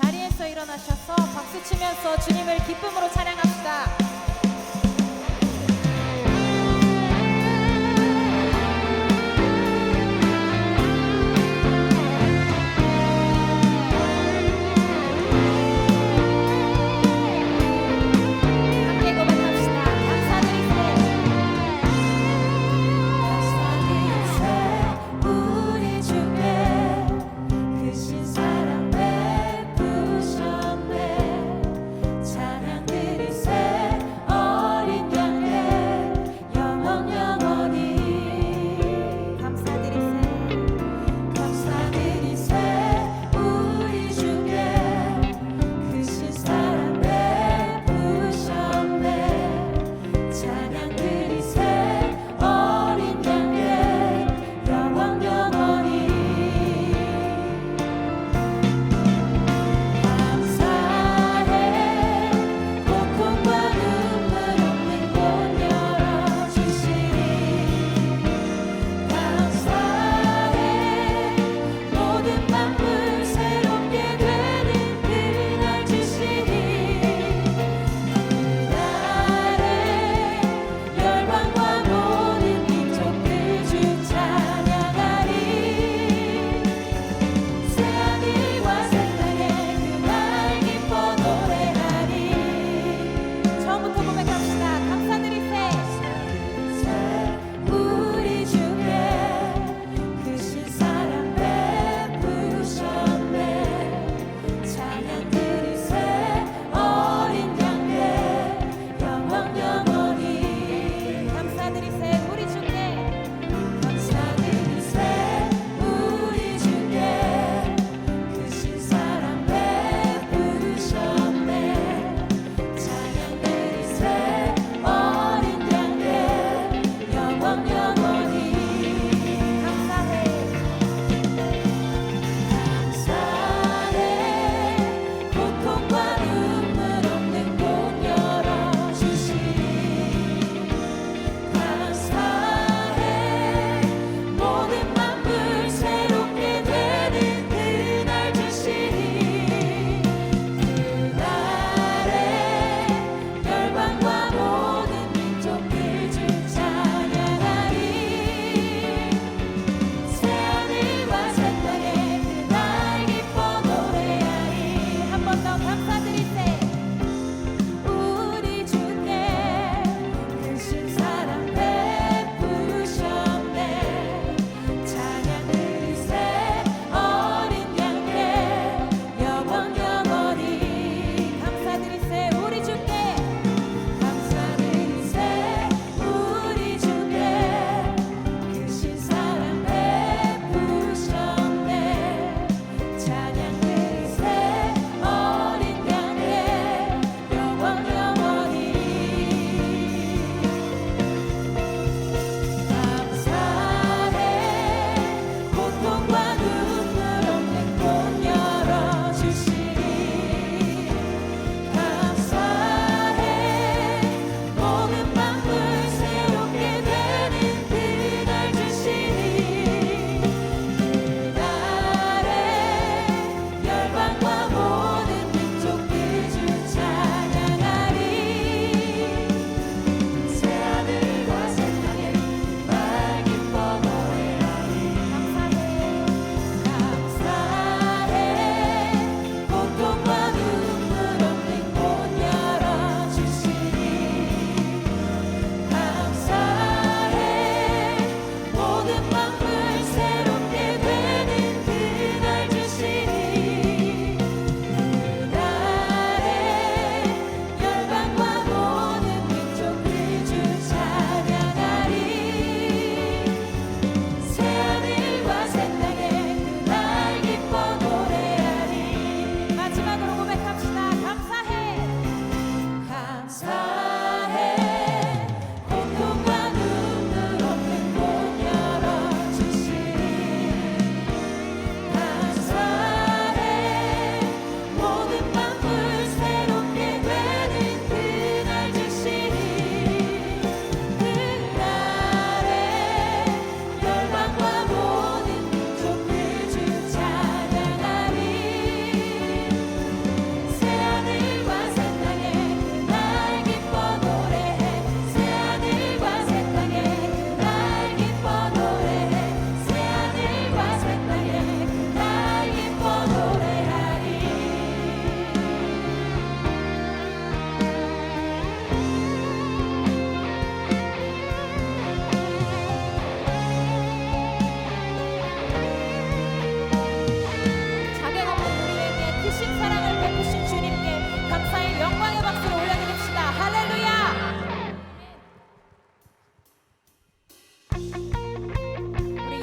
자리에서 일어나셔서 박수 치면서 주님을 기쁨으로 찬양합시다. 사랑 베푸셨네. 찬양 드리세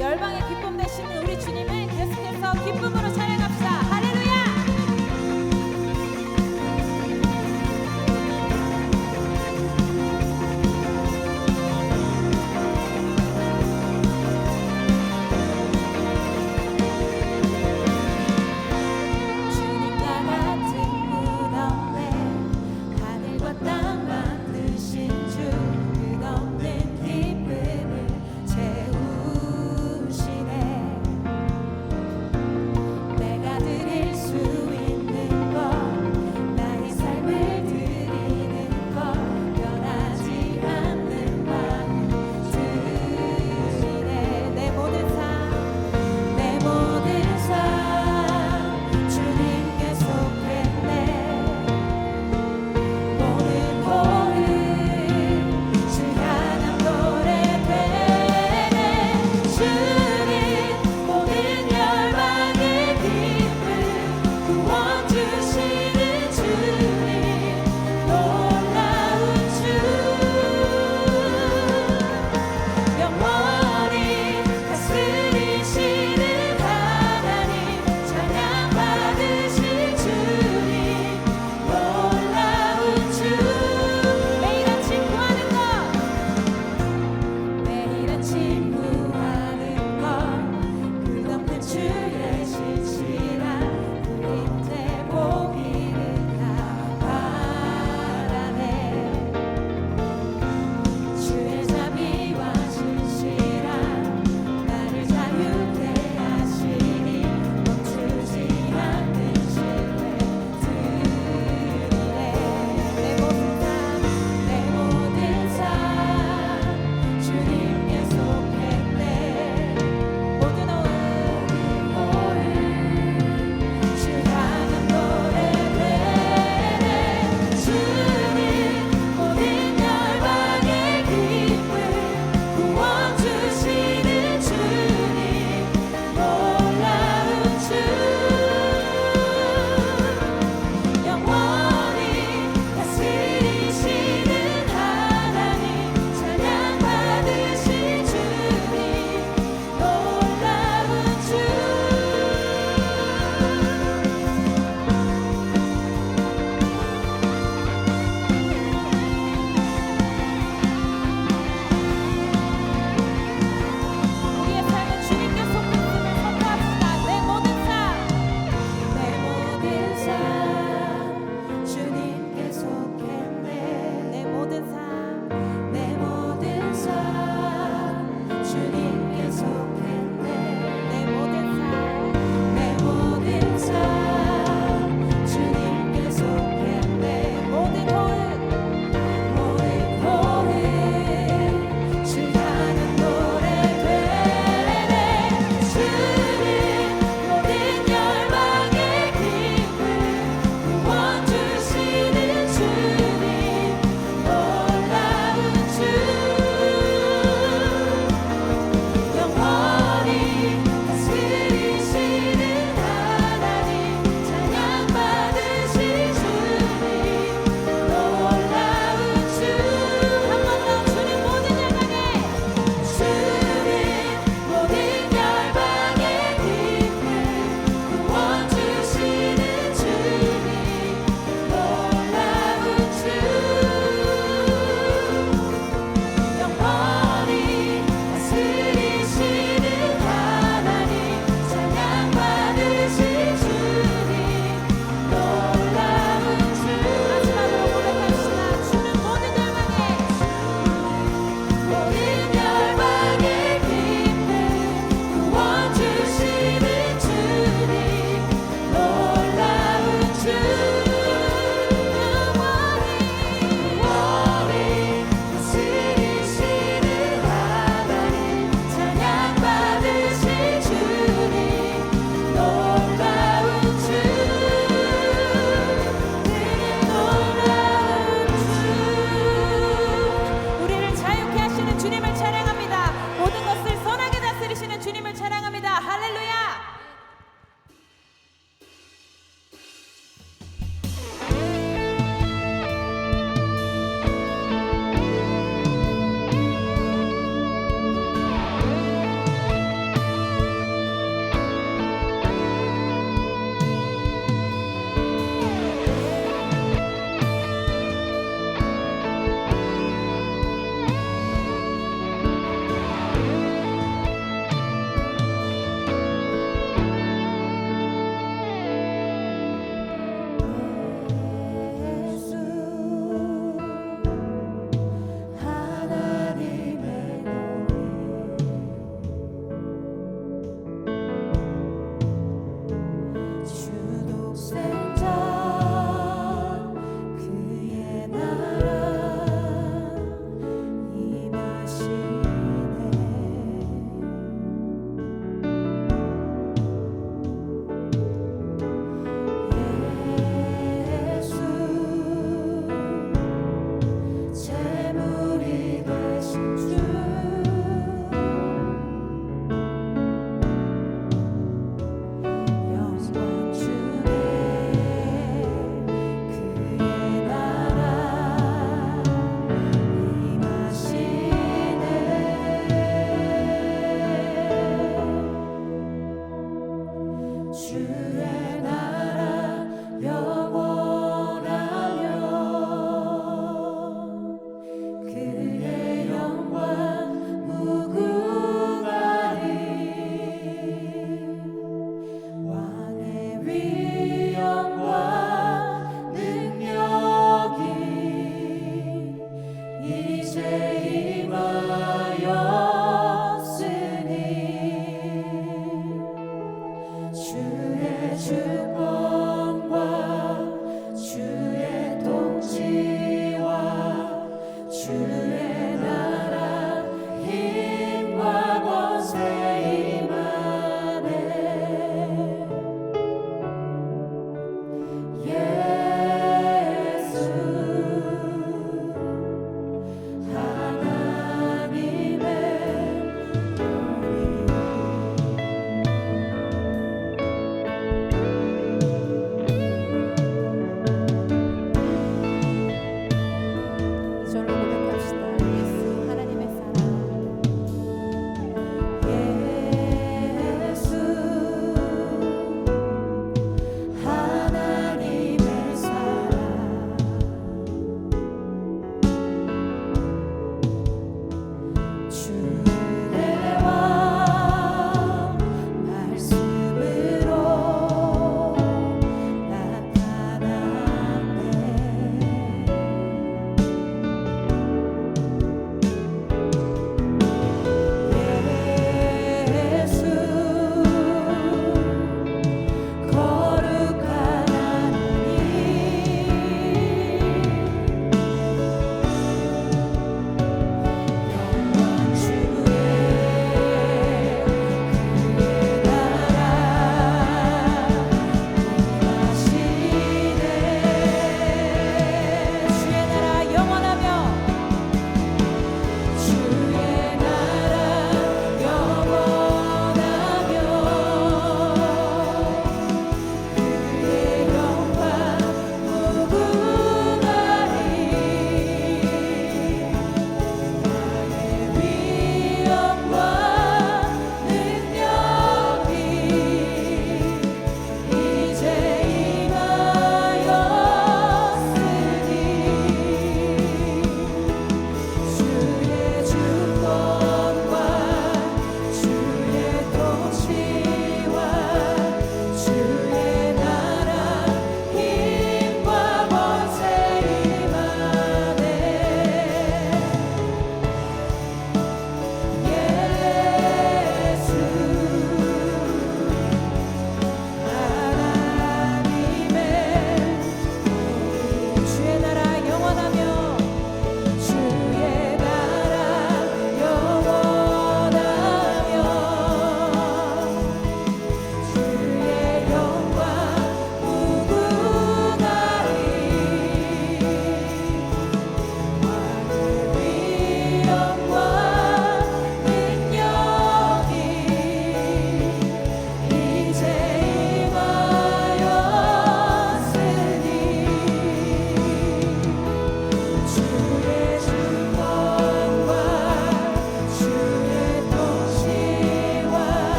열방의 기쁨 되시는 우리 주님을 계속해서 기쁨으로 찬양합시다. 할렐루야.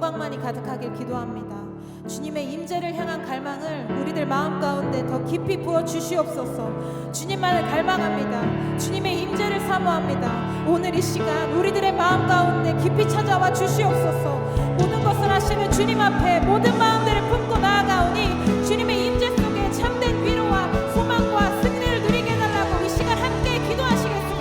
영광만이 가득하길 기도합니다. 주님의 임재를 향한 갈망을 우리들 마음 가운데 더 깊이 부어 주시옵소서. 주님만을 갈망합니다. 주님의 임재를 사모합니다. 오늘 이 시간 우리들의 마음 가운데 깊이 찾아와 주시옵소서. 모든 것을 하시는 주님 앞에 모든 마음들을 품고 나아가오니 주님의 임재 속에 참된 위로와 소망과 승리를 누리게 해달라고 이 시간 함께 기도하시겠습니다.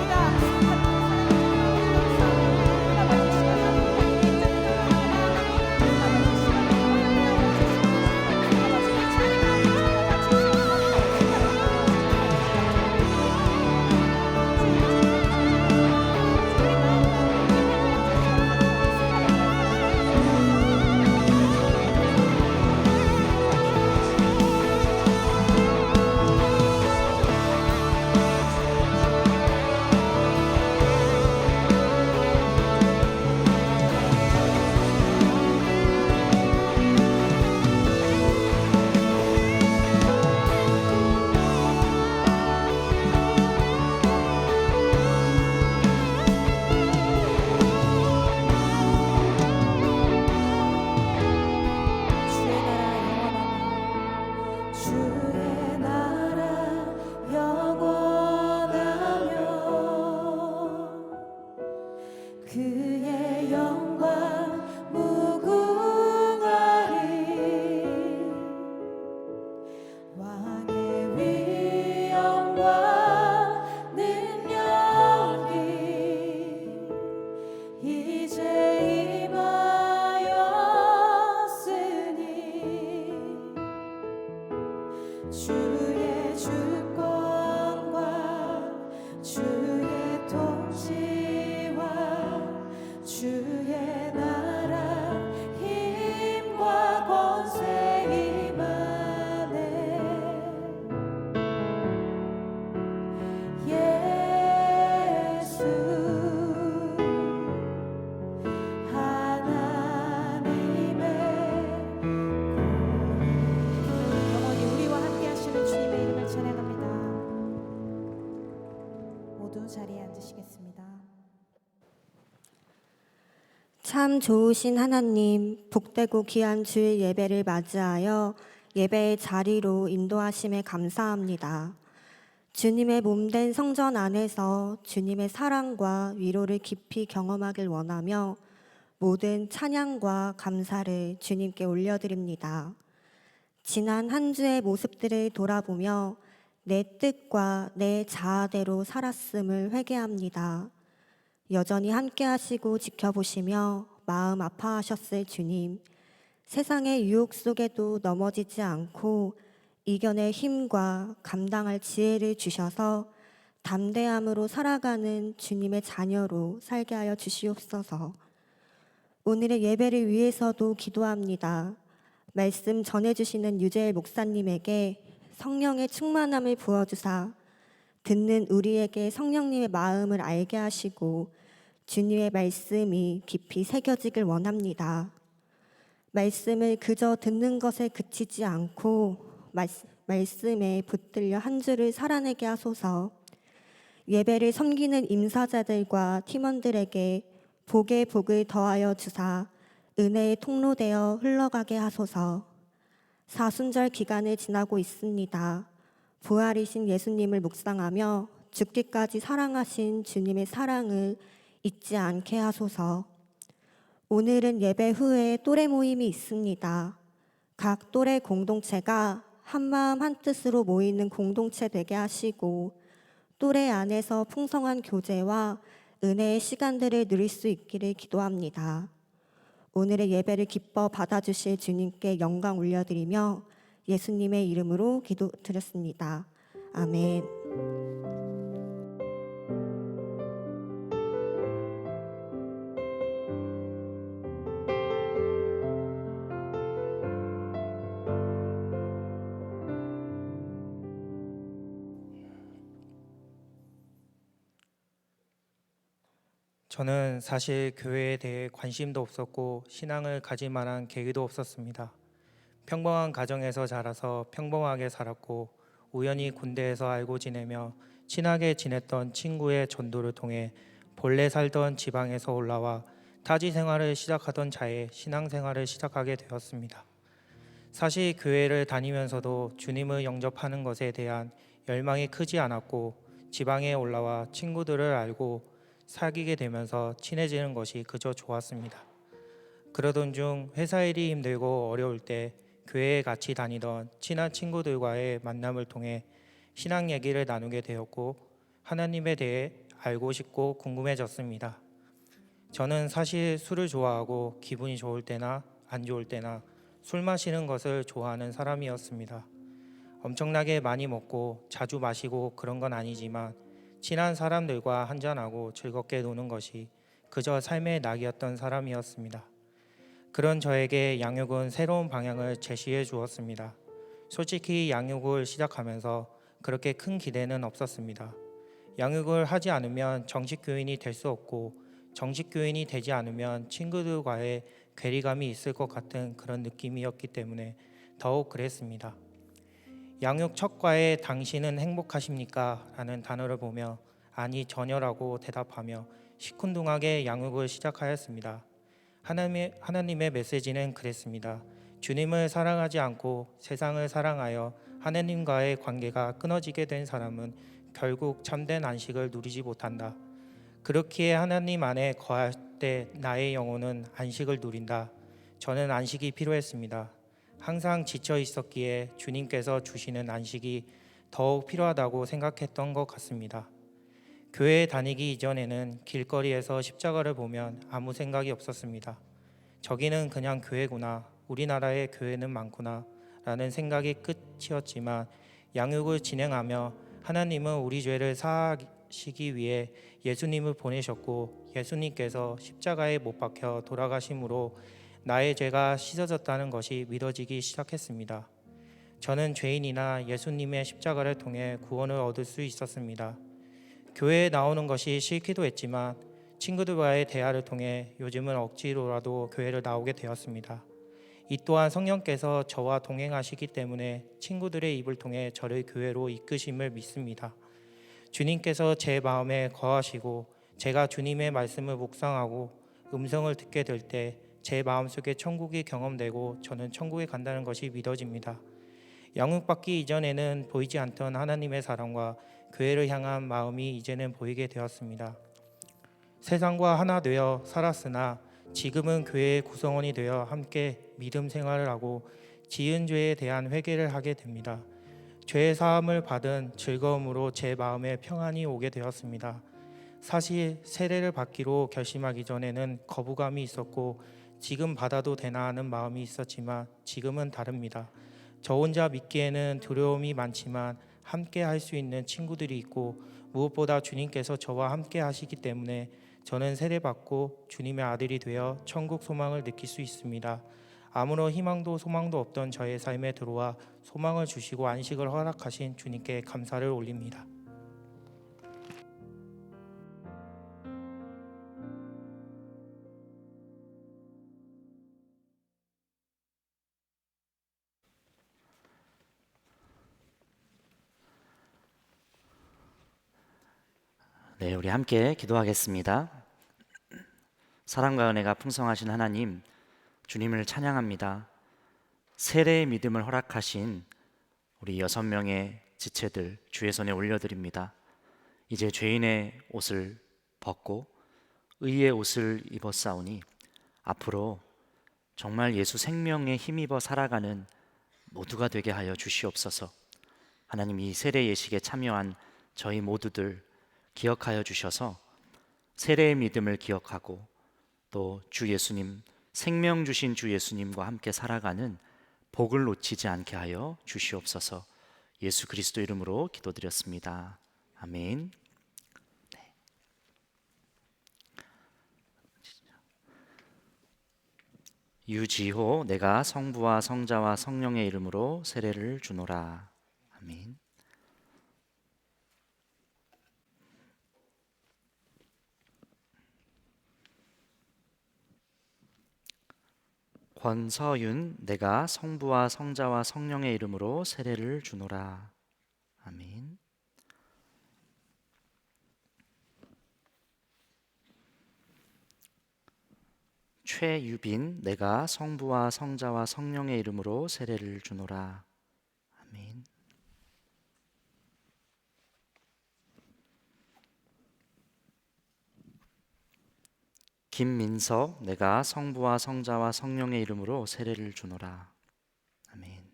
주의 주권과 주의 통치와 주의 나라 힘과 권세 임하네. 예수 하나님의 영원히 우리와 함께 하시는 주님의 이름을 찬양합니다. 모두 자리에 앉으시겠습니다. 참 좋으신 하나님, 복되고 귀한 주일 예배를 맞이하여 예배의 자리로 인도하심에 감사합니다. 주님의 몸된 성전 안에서 주님의 사랑과 위로를 깊이 경험하길 원하며 모든 찬양과 감사를 주님께 올려드립니다. 지난 한 주의 모습들을 돌아보며 내 뜻과 내 자아대로 살았음을 회개합니다. 여전히 함께 하시고 지켜보시며 마음 아파하셨을 주님, 세상의 유혹 속에도 넘어지지 않고 이겨낼 힘과 감당할 지혜를 주셔서 담대함으로 살아가는 주님의 자녀로 살게 하여 주시옵소서. 오늘의 예배를 위해서도 기도합니다. 말씀 전해주시는 유재일 목사님에게 성령의 충만함을 부어주사 듣는 우리에게 성령님의 마음을 알게 하시고 주님의 말씀이 깊이 새겨지길 원합니다. 말씀을 그저 듣는 것에 그치지 않고 말씀에 붙들려 한 주를 살아내게 하소서. 예배를 섬기는 임사자들과 팀원들에게 복의 복을 더하여 주사 은혜의 통로되어 흘러가게 하소서. 사순절 기간을 지나고 있습니다. 부활이신 예수님을 묵상하며 죽기까지 사랑하신 주님의 사랑을 잊지 않게 하소서. 오늘은 예배 후에 또래 모임이 있습니다. 각 또래 공동체가 한마음 한뜻으로 모이는 공동체 되게 하시고 또래 안에서 풍성한 교제와 은혜의 시간들을 누릴 수 있기를 기도합니다. 오늘의 예배를 기뻐 받아주실 주님께 영광 올려드리며 예수님의 이름으로 기도드렸습니다. 아멘. 저는 사실 교회에 대해 관심도 없었고 신앙을 가질 만한 계기도 없었습니다. 평범한 가정에서 자라서 평범하게 살았고 우연히 군대에서 알고 지내며 친하게 지냈던 친구의 전도를 통해 본래 살던 지방에서 올라와 타지 생활을 시작하던 차에 신앙 생활을 시작하게 되었습니다. 사실 교회를 다니면서도 주님을 영접하는 것에 대한 열망이 크지 않았고 지방에 올라와 친구들을 알고 사귀게 되면서 친해지는 것이 그저 좋았습니다. 그러던 중 회사 일이 힘들고 어려울 때 교회에 같이 다니던 친한 친구들과의 만남을 통해 신앙 얘기를 나누게 되었고 하나님에 대해 알고 싶고 궁금해졌습니다. 저는 사실 술을 좋아하고 기분이 좋을 때나 안 좋을 때나 술 마시는 것을 좋아하는 사람이었습니다. 엄청나게 많이 먹고 자주 마시고 그런 건 아니지만 친한 사람들과 한잔하고 즐겁게 노는 것이 그저 삶의 낙이었던 사람이었습니다. 그런 저에게 양육은 새로운 방향을 제시해 주었습니다. 솔직히 양육을 시작하면서 그렇게 큰 기대는 없었습니다. 양육을 하지 않으면 정식 교인이 될 수 없고 정식 교인이 되지 않으면 친구들과의 괴리감이 있을 것 같은 그런 느낌이었기 때문에 더욱 그랬습니다. 양육 첫 과에 당신은 행복하십니까? 라는 단어를 보며 아니 전혀라고 대답하며 시큰둥하게 양육을 시작하였습니다. 하나님의 메시지는 그랬습니다. 주님을 사랑하지 않고 세상을 사랑하여 하나님과의 관계가 끊어지게 된 사람은 결국 참된 안식을 누리지 못한다. 그렇기에 하나님 안에 거할 때 나의 영혼은 안식을 누린다. 저는 안식이 필요했습니다. 항상 지쳐 있었기에 주님께서 주시는 안식이 더욱 필요하다고 생각했던 것 같습니다. 교회에 다니기 이전에는 길거리에서 십자가를 보면 아무 생각이 없었습니다. 저기는 그냥 교회구나, 우리나라의 교회는 많구나 라는 생각이 끝이었지만 양육을 진행하며 하나님은 우리 죄를 사하시기 위해 예수님을 보내셨고 예수님께서 십자가에 못 박혀 돌아가심으로 나의 죄가 씻어졌다는 것이 믿어지기 시작했습니다. 저는 죄인이나 예수님의 십자가를 통해 구원을 얻을 수 있었습니다. 교회에 나오는 것이 싫기도 했지만 친구들과의 대화를 통해 요즘은 억지로라도 교회를 나오게 되었습니다. 이 또한 성령께서 저와 동행하시기 때문에 친구들의 입을 통해 저를 교회로 이끄심을 믿습니다. 주님께서 제 마음에 거하시고 제가 주님의 말씀을 묵상하고 음성을 듣게 될 때 제 마음속에 천국이 경험되고 저는 천국에 간다는 것이 믿어집니다. 양육받기 이전에는 보이지 않던 하나님의 사랑과 교회를 향한 마음이 이제는 보이게 되었습니다. 세상과 하나 되어 살았으나 지금은 교회의 구성원이 되어 함께 믿음 생활을 하고 지은 죄에 대한 회개를 하게 됩니다. 죄 사함을 받은 즐거움으로 제 마음에 평안이 오게 되었습니다. 사실 세례를 받기로 결심하기 전에는 거부감이 있었고 지금 받아도 되나 하는 마음이 있었지만 지금은 다릅니다. 저 혼자 믿기에는 두려움이 많지만 함께 할 수 있는 친구들이 있고 무엇보다 주님께서 저와 함께 하시기 때문에 저는 세례받고 주님의 아들이 되어 천국 소망을 느낄 수 있습니다. 아무런 희망도 소망도 없던 저의 삶에 들어와 소망을 주시고 안식을 허락하신 주님께 감사를 올립니다. 네, 우리 함께 기도하겠습니다. 사랑과 은혜가 풍성하신 하나님, 주님을 찬양합니다. 세례의 믿음을 허락하신 우리 6명의 지체들 주의 손에 올려드립니다. 이제 죄인의 옷을 벗고 의의 옷을 입었사오니 앞으로 정말 예수 생명에 힘입어 살아가는 모두가 되게 하여 주시옵소서. 하나님, 이 세례 예식에 참여한 저희 모두들 기억하여 주셔서 세례의 믿음을 기억하고 또 주 예수님, 생명 주신 주 예수님과 함께 살아가는 복을 놓치지 않게 하여 주시옵소서. 예수 그리스도 이름으로 기도드렸습니다. 아멘. 네. 유지호, 내가 성부와 성자와 성령의 이름으로 세례를 주노라. 아멘. 권서윤, 내가 성부와 성자와 성령의 이름으로 세례를 주노라. 아멘. 최유빈, 내가 성부와 성자와 성령의 이름으로 세례를 주노라. 아멘. 김민석, 내가 성부와 성자와 성령의 이름으로 세례를 주노라. 아멘.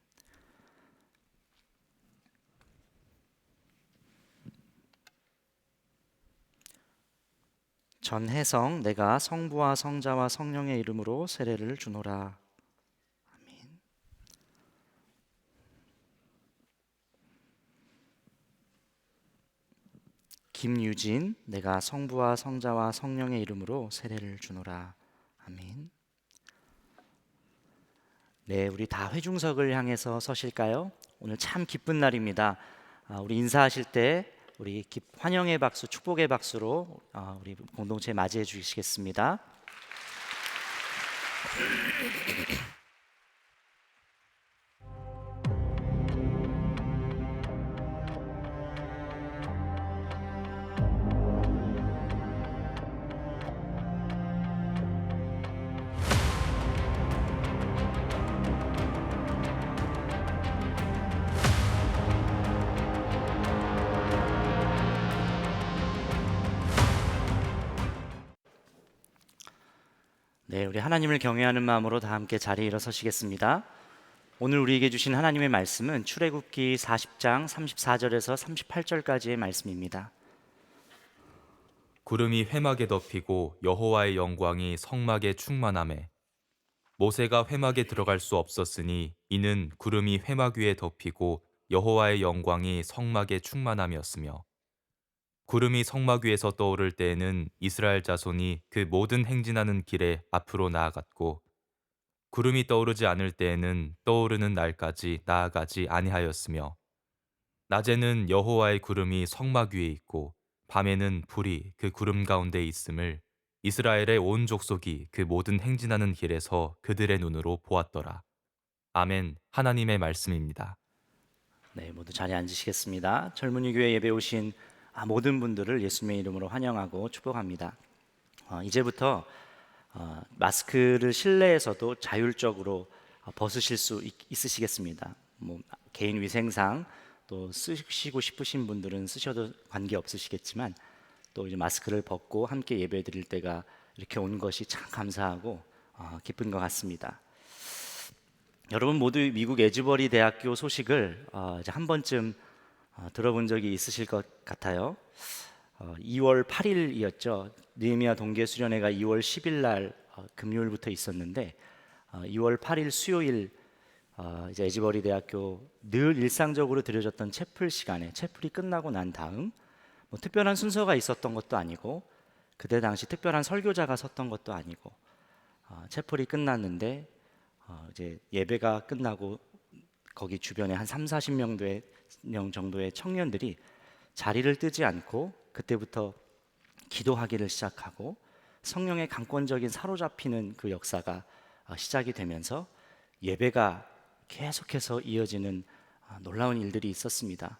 전혜성, 내가 성부와 성자와 성령의 이름으로 세례를 주노라. 아멘. 김유진, 내가 성부와 성자와 성령의 이름으로 세례를 주노라. 아멘. 네, 우리 다 회중석을 향해서 서실까요? 오늘 참 기쁜 날입니다. 우리 인사하실 때 우리 환영의 박수, 축복의 박수로 우리 공동체 맞이해 주시겠습니다. 네, 우리 하나님을 경외하는 마음으로 다 함께 자리에 일어서시겠습니다. 오늘 우리에게 주신 하나님의 말씀은 출애굽기 40장 34절에서 38절까지의 말씀입니다. 구름이 회막에 덮이고 여호와의 영광이 성막에 충만하매 모세가 회막에 들어갈 수 없었으니 이는 구름이 회막 위에 덮이고 여호와의 영광이 성막에 충만함이었으며 구름이 성막 위에서 떠오를 때에는 이스라엘 자손이 그 모든 행진하는 길에 앞으로 나아갔고 구름이 떠오르지 않을 때에는 떠오르는 날까지 나아가지 아니하였으며 낮에는 여호와의 구름이 성막 위에 있고 밤에는 불이 그 구름 가운데 있음을 이스라엘의 온 족속이 그 모든 행진하는 길에서 그들의 눈으로 보았더라. 아멘. 하나님의 말씀입니다. 네, 모두 자리에 앉으시겠습니다. 젊은이 교회 예배 오신 모든 분들을 예수님의 이름으로 환영하고 축복합니다. 이제부터 마스크를 실내에서도 자율적으로 벗으실 수 있으시겠습니다. 개인 위생상 또 쓰시고 싶으신 분들은 쓰셔도 관계 없으시겠지만 또 이제 마스크를 벗고 함께 예배 드릴 때가 이렇게 온 것이 참 감사하고 기쁜 것 같습니다. 여러분 모두 미국 에즈버리 대학교 소식을 이제 한 번쯤 들어본 적이 있으실 것 같아요. 2월 8일이었죠. 느헤미야 동계 수련회가 2월 10일 날 금요일부터 있었는데 2월 8일 수요일 이제 에즈버리 대학교 늘 일상적으로 드려졌던 채플 시간에 채플이 끝나고 난 다음 특별한 순서가 있었던 것도 아니고 그때 당시 특별한 설교자가 섰던 것도 아니고 채플이 끝났는데 이제 예배가 끝나고 거기 주변에 한 30-40명 정도의 청년들이 자리를 뜨지 않고 그때부터 기도하기를 시작하고 성령의 강권적인 사로잡히는 그 역사가 시작이 되면서 예배가 계속해서 이어지는 놀라운 일들이 있었습니다.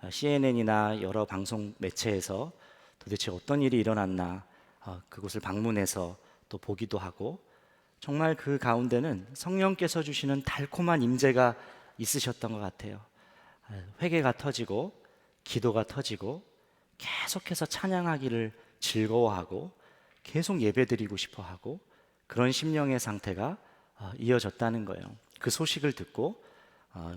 CNN이나 여러 방송 매체에서 도대체 어떤 일이 일어났나 그곳을 방문해서 또 보기도 하고 정말 그 가운데는 성령께서 주시는 달콤한 임재가 있으셨던 것 같아요. 회개가 터지고 기도가 터지고 계속해서 찬양하기를 즐거워하고 계속 예배드리고 싶어하고 그런 심령의 상태가 이어졌다는 거예요. 그 소식을 듣고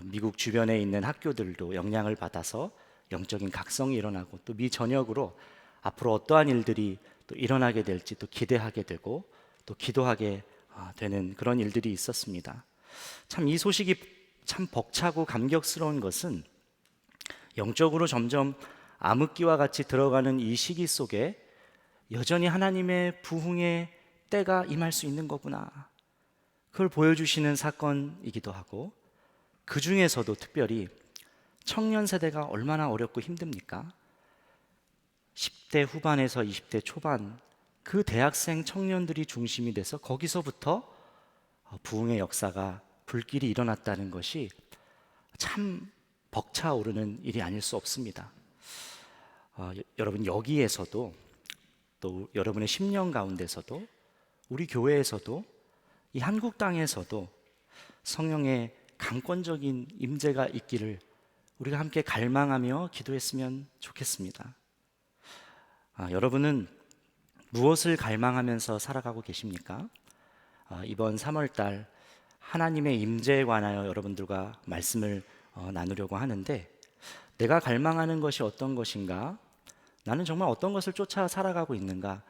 미국 주변에 있는 학교들도 영향을 받아서 영적인 각성이 일어나고 또 미 전역으로 앞으로 어떠한 일들이 또 일어나게 될지 또 기대하게 되고 또 기도하게 되는 그런 일들이 있었습니다. 참 이 소식이 참 벅차고 감격스러운 것은 영적으로 점점 암흑기와 같이 들어가는 이 시기 속에 여전히 하나님의 부흥의 때가 임할 수 있는 거구나. 그걸 보여주시는 사건이기도 하고 그 중에서도 특별히 청년 세대가 얼마나 어렵고 힘듭니까? 10대 후반에서 20대 초반 그 대학생 청년들이 중심이 돼서 거기서부터 부흥의 역사가 불길이 일어났다는 것이 참 벅차오르는 일이 아닐 수 없습니다. 여러분 여기에서도 또 여러분의 심령 가운데서도 우리 교회에서도 이 한국 땅에서도 성령의 강권적인 임재가 있기를 우리가 함께 갈망하며 기도했으면 좋겠습니다. 여러분은 무엇을 갈망하면서 살아가고 계십니까? 이번 3월달 하나님의 임재에 관하여 여러분들과 말씀을 나누려고 하는데, 내가 갈망하는 것이 어떤 것인가? 나는 정말 어떤 것을 쫓아 살아가고 있는가?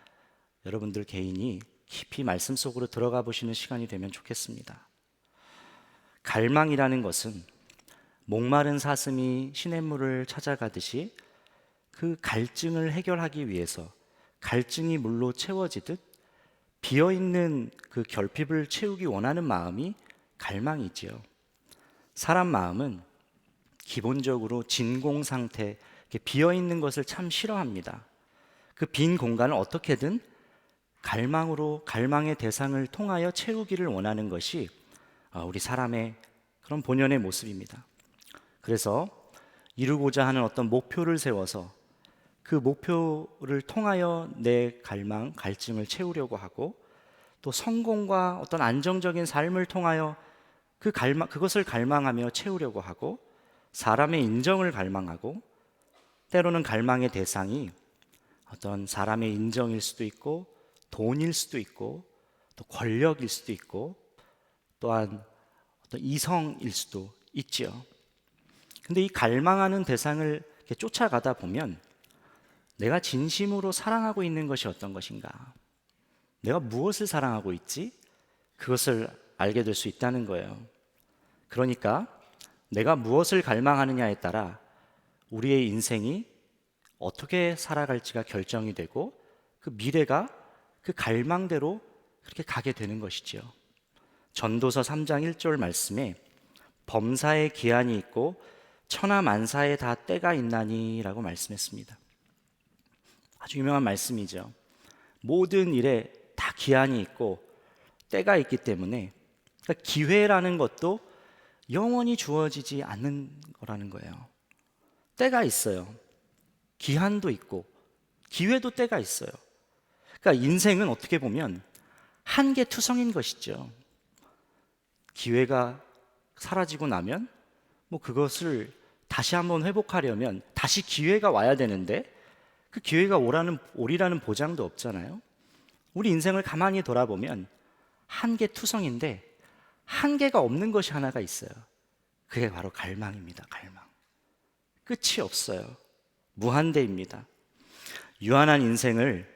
여러분들 개인이 깊이 말씀 속으로 들어가 보시는 시간이 되면 좋겠습니다. 갈망이라는 것은 목마른 사슴이 시냇물을 찾아가듯이 그 갈증을 해결하기 위해서 갈증이 물로 채워지듯 비어있는 그 결핍을 채우기 원하는 마음이 갈망이지요. 사람 마음은 기본적으로 진공 상태, 비어있는 것을 참 싫어합니다. 그 빈 공간을 어떻게든 갈망의 대상을 통하여 채우기를 원하는 것이 우리 사람의 그런 본연의 모습입니다. 그래서 이루고자 하는 어떤 목표를 세워서 그 목표를 통하여 내 갈증을 채우려고 하고, 또 성공과 어떤 안정적인 삶을 통하여 그것을 갈망하며 채우려고 하고, 사람의 인정을 갈망하고, 때로는 갈망의 대상이 어떤 사람의 인정일 수도 있고, 돈일 수도 있고, 또 권력일 수도 있고, 또한 어떤 이성일 수도 있지요. 근데 이 갈망하는 대상을 이렇게 쫓아가다 보면 내가 진심으로 사랑하고 있는 것이 어떤 것인가, 내가 무엇을 사랑하고 있지, 그것을 알게 될 수 있다는 거예요. 그러니까 내가 무엇을 갈망하느냐에 따라 우리의 인생이 어떻게 살아갈지가 결정이 되고, 그 미래가 그 갈망대로 그렇게 가게 되는 것이지요. 전도서 3장 1절 말씀에 범사에 기한이 있고 천하만사에 다 때가 있나니 라고 말씀했습니다. 아주 유명한 말씀이죠. 모든 일에 다 기한이 있고 때가 있기 때문에, 그러니까 기회라는 것도 영원히 주어지지 않는 거라는 거예요. 때가 있어요. 기한도 있고 기회도 때가 있어요. 그러니까 인생은 어떻게 보면 한계투성인 것이죠. 기회가 사라지고 나면 그것을 다시 한번 회복하려면 다시 기회가 와야 되는데, 그 기회가 오리라는 보장도 없잖아요. 우리 인생을 가만히 돌아보면 한계투성인데 한계가 없는 것이 하나가 있어요. 그게 바로 갈망입니다. 갈망. 끝이 없어요. 무한대입니다. 유한한 인생을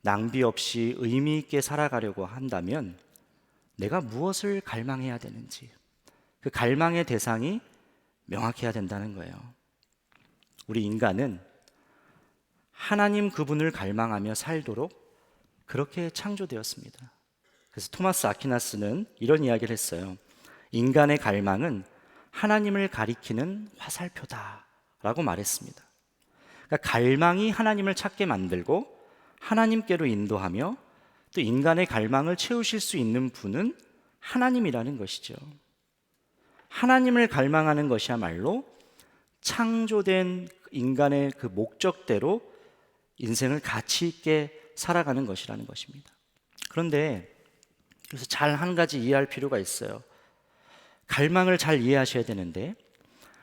낭비 없이 의미 있게 살아가려고 한다면 내가 무엇을 갈망해야 되는지, 그 갈망의 대상이 명확해야 된다는 거예요. 우리 인간은 하나님 그분을 갈망하며 살도록 그렇게 창조되었습니다. 그래서 토마스 아퀴나스는 이런 이야기를 했어요. 인간의 갈망은 하나님을 가리키는 화살표다라고 말했습니다. 그러니까 갈망이 하나님을 찾게 만들고 하나님께로 인도하며, 또 인간의 갈망을 채우실 수 있는 분은 하나님이라는 것이죠. 하나님을 갈망하는 것이야말로 창조된 인간의 그 목적대로 인생을 가치 있게 살아가는 것이라는 것입니다. 그런데 그래서 잘 한 가지 이해할 필요가 있어요. 갈망을 잘 이해하셔야 되는데,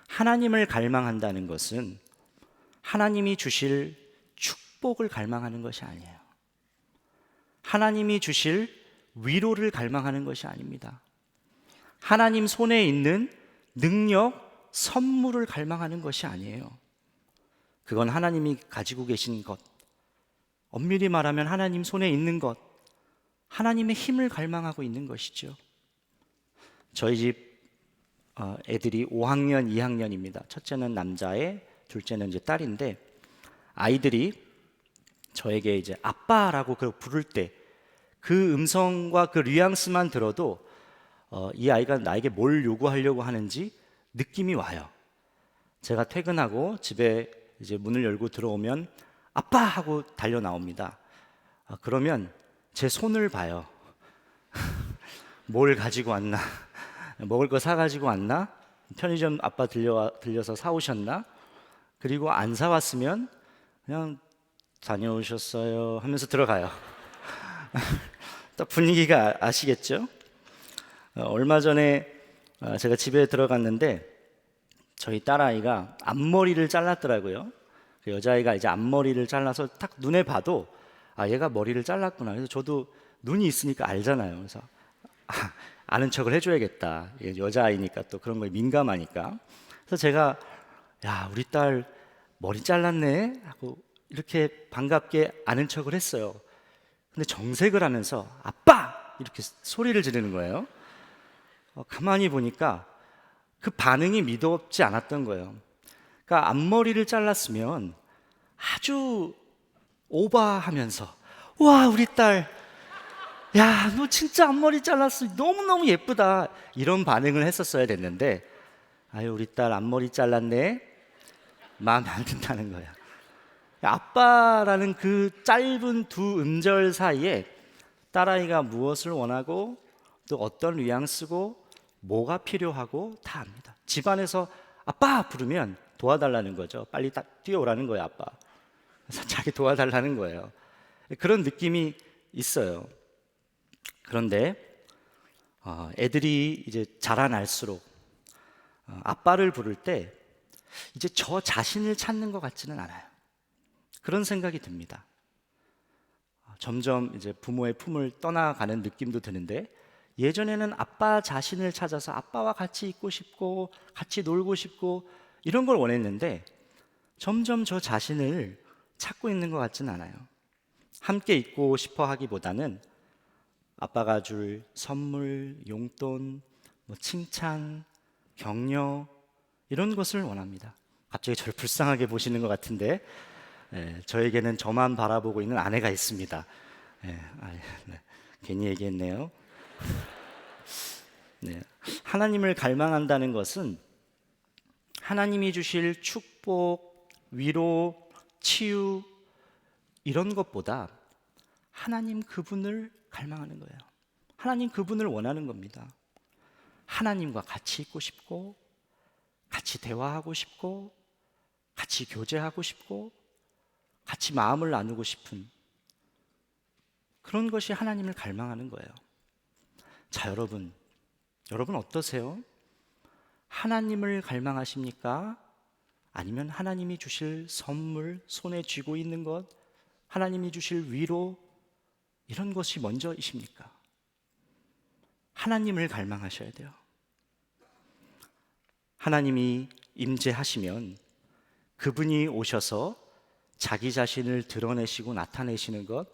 하나님을 갈망한다는 것은 하나님이 주실 축복을 갈망하는 것이 아니에요. 하나님이 주실 위로를 갈망하는 것이 아닙니다. 하나님 손에 있는 능력, 선물을 갈망하는 것이 아니에요. 그건 하나님이 가지고 계신 것, 엄밀히 말하면 하나님 손에 있는 것, 하나님의 힘을 갈망하고 있는 것이죠. 저희 집 애들이 5학년, 2학년입니다. 첫째는 남자애, 둘째는 이제 딸인데, 아이들이 저에게 이제 아빠라고 부를 때 그 음성과 그 뉘앙스만 들어도 이 아이가 나에게 뭘 요구하려고 하는지 느낌이 와요. 제가 퇴근하고 집에 이제 문을 열고 들어오면 아빠 하고 달려 나옵니다. 그러면 제 손을 봐요. 뭘 가지고 왔나? 먹을 거 사가지고 왔나? 편의점 아빠 들려서 사오셨나? 그리고 안 사왔으면 그냥 다녀오셨어요 하면서 들어가요. 딱 분위기가 아시겠죠? 얼마 전에 제가 집에 들어갔는데 저희 딸아이가 앞머리를 잘랐더라고요. 그 여자아이가 이제 앞머리를 잘라서 딱 눈에 봐도 얘가 머리를 잘랐구나. 그래서 저도 눈이 있으니까 알잖아요. 그래서 아는 척을 해줘야겠다. 여자아이니까 또 그런 거에 민감하니까. 그래서 제가 야, 우리 딸 머리 잘랐네 하고 이렇게 반갑게 아는 척을 했어요. 근데 정색을 하면서 아빠! 이렇게 소리를 지르는 거예요. 가만히 보니까 그 반응이 미덥지 않았던 거예요. 그러니까 앞머리를 잘랐으면 아주 오버하면서 와, 우리 딸, 야, 너 진짜 앞머리 잘랐어. 너무너무 예쁘다. 이런 반응을 했었어야 됐는데 아유, 우리 딸 앞머리 잘랐네. 마음에 안 든다는 거야. 아빠라는 그 짧은 두 음절 사이에 딸아이가 무엇을 원하고 또 어떤 뉘앙스고 뭐가 필요하고 다 압니다. 집안에서 아빠 부르면 도와달라는 거죠. 빨리 뛰어오라는 거예요, 아빠. 그래서 자기 도와달라는 거예요. 그런 느낌이 있어요. 그런데 애들이 이제 자라날수록 아빠를 부를 때 이제 저 자신을 찾는 것 같지는 않아요. 그런 생각이 듭니다. 점점 이제 부모의 품을 떠나가는 느낌도 드는데 예전에는 아빠 자신을 찾아서 아빠와 같이 있고 싶고 같이 놀고 싶고 이런 걸 원했는데 점점 저 자신을 찾고 있는 것 같지는 않아요. 함께 있고 싶어 하기보다는 아빠가 줄 선물, 용돈, 칭찬, 격려 이런 것을 원합니다. 갑자기 저를 불쌍하게 보시는 것 같은데 저에게는 저만 바라보고 있는 아내가 있습니다. 네. 괜히 얘기했네요. 네. 하나님을 갈망한다는 것은 하나님이 주실 축복, 위로, 치유 이런 것보다 하나님 그분을 갈망하는 거예요. 하나님 그분을 원하는 겁니다. 하나님과 같이 있고 싶고 같이 대화하고 싶고 같이 교제하고 싶고 같이 마음을 나누고 싶은 그런 것이 하나님을 갈망하는 거예요. 자, 여러분 어떠세요? 하나님을 갈망하십니까? 아니면 하나님이 주실 선물, 손에 쥐고 있는 것, 하나님이 주실 위로 이런 것이 먼저이십니까? 하나님을 갈망하셔야 돼요. 하나님이 임재하시면 그분이 오셔서 자기 자신을 드러내시고 나타내시는 것,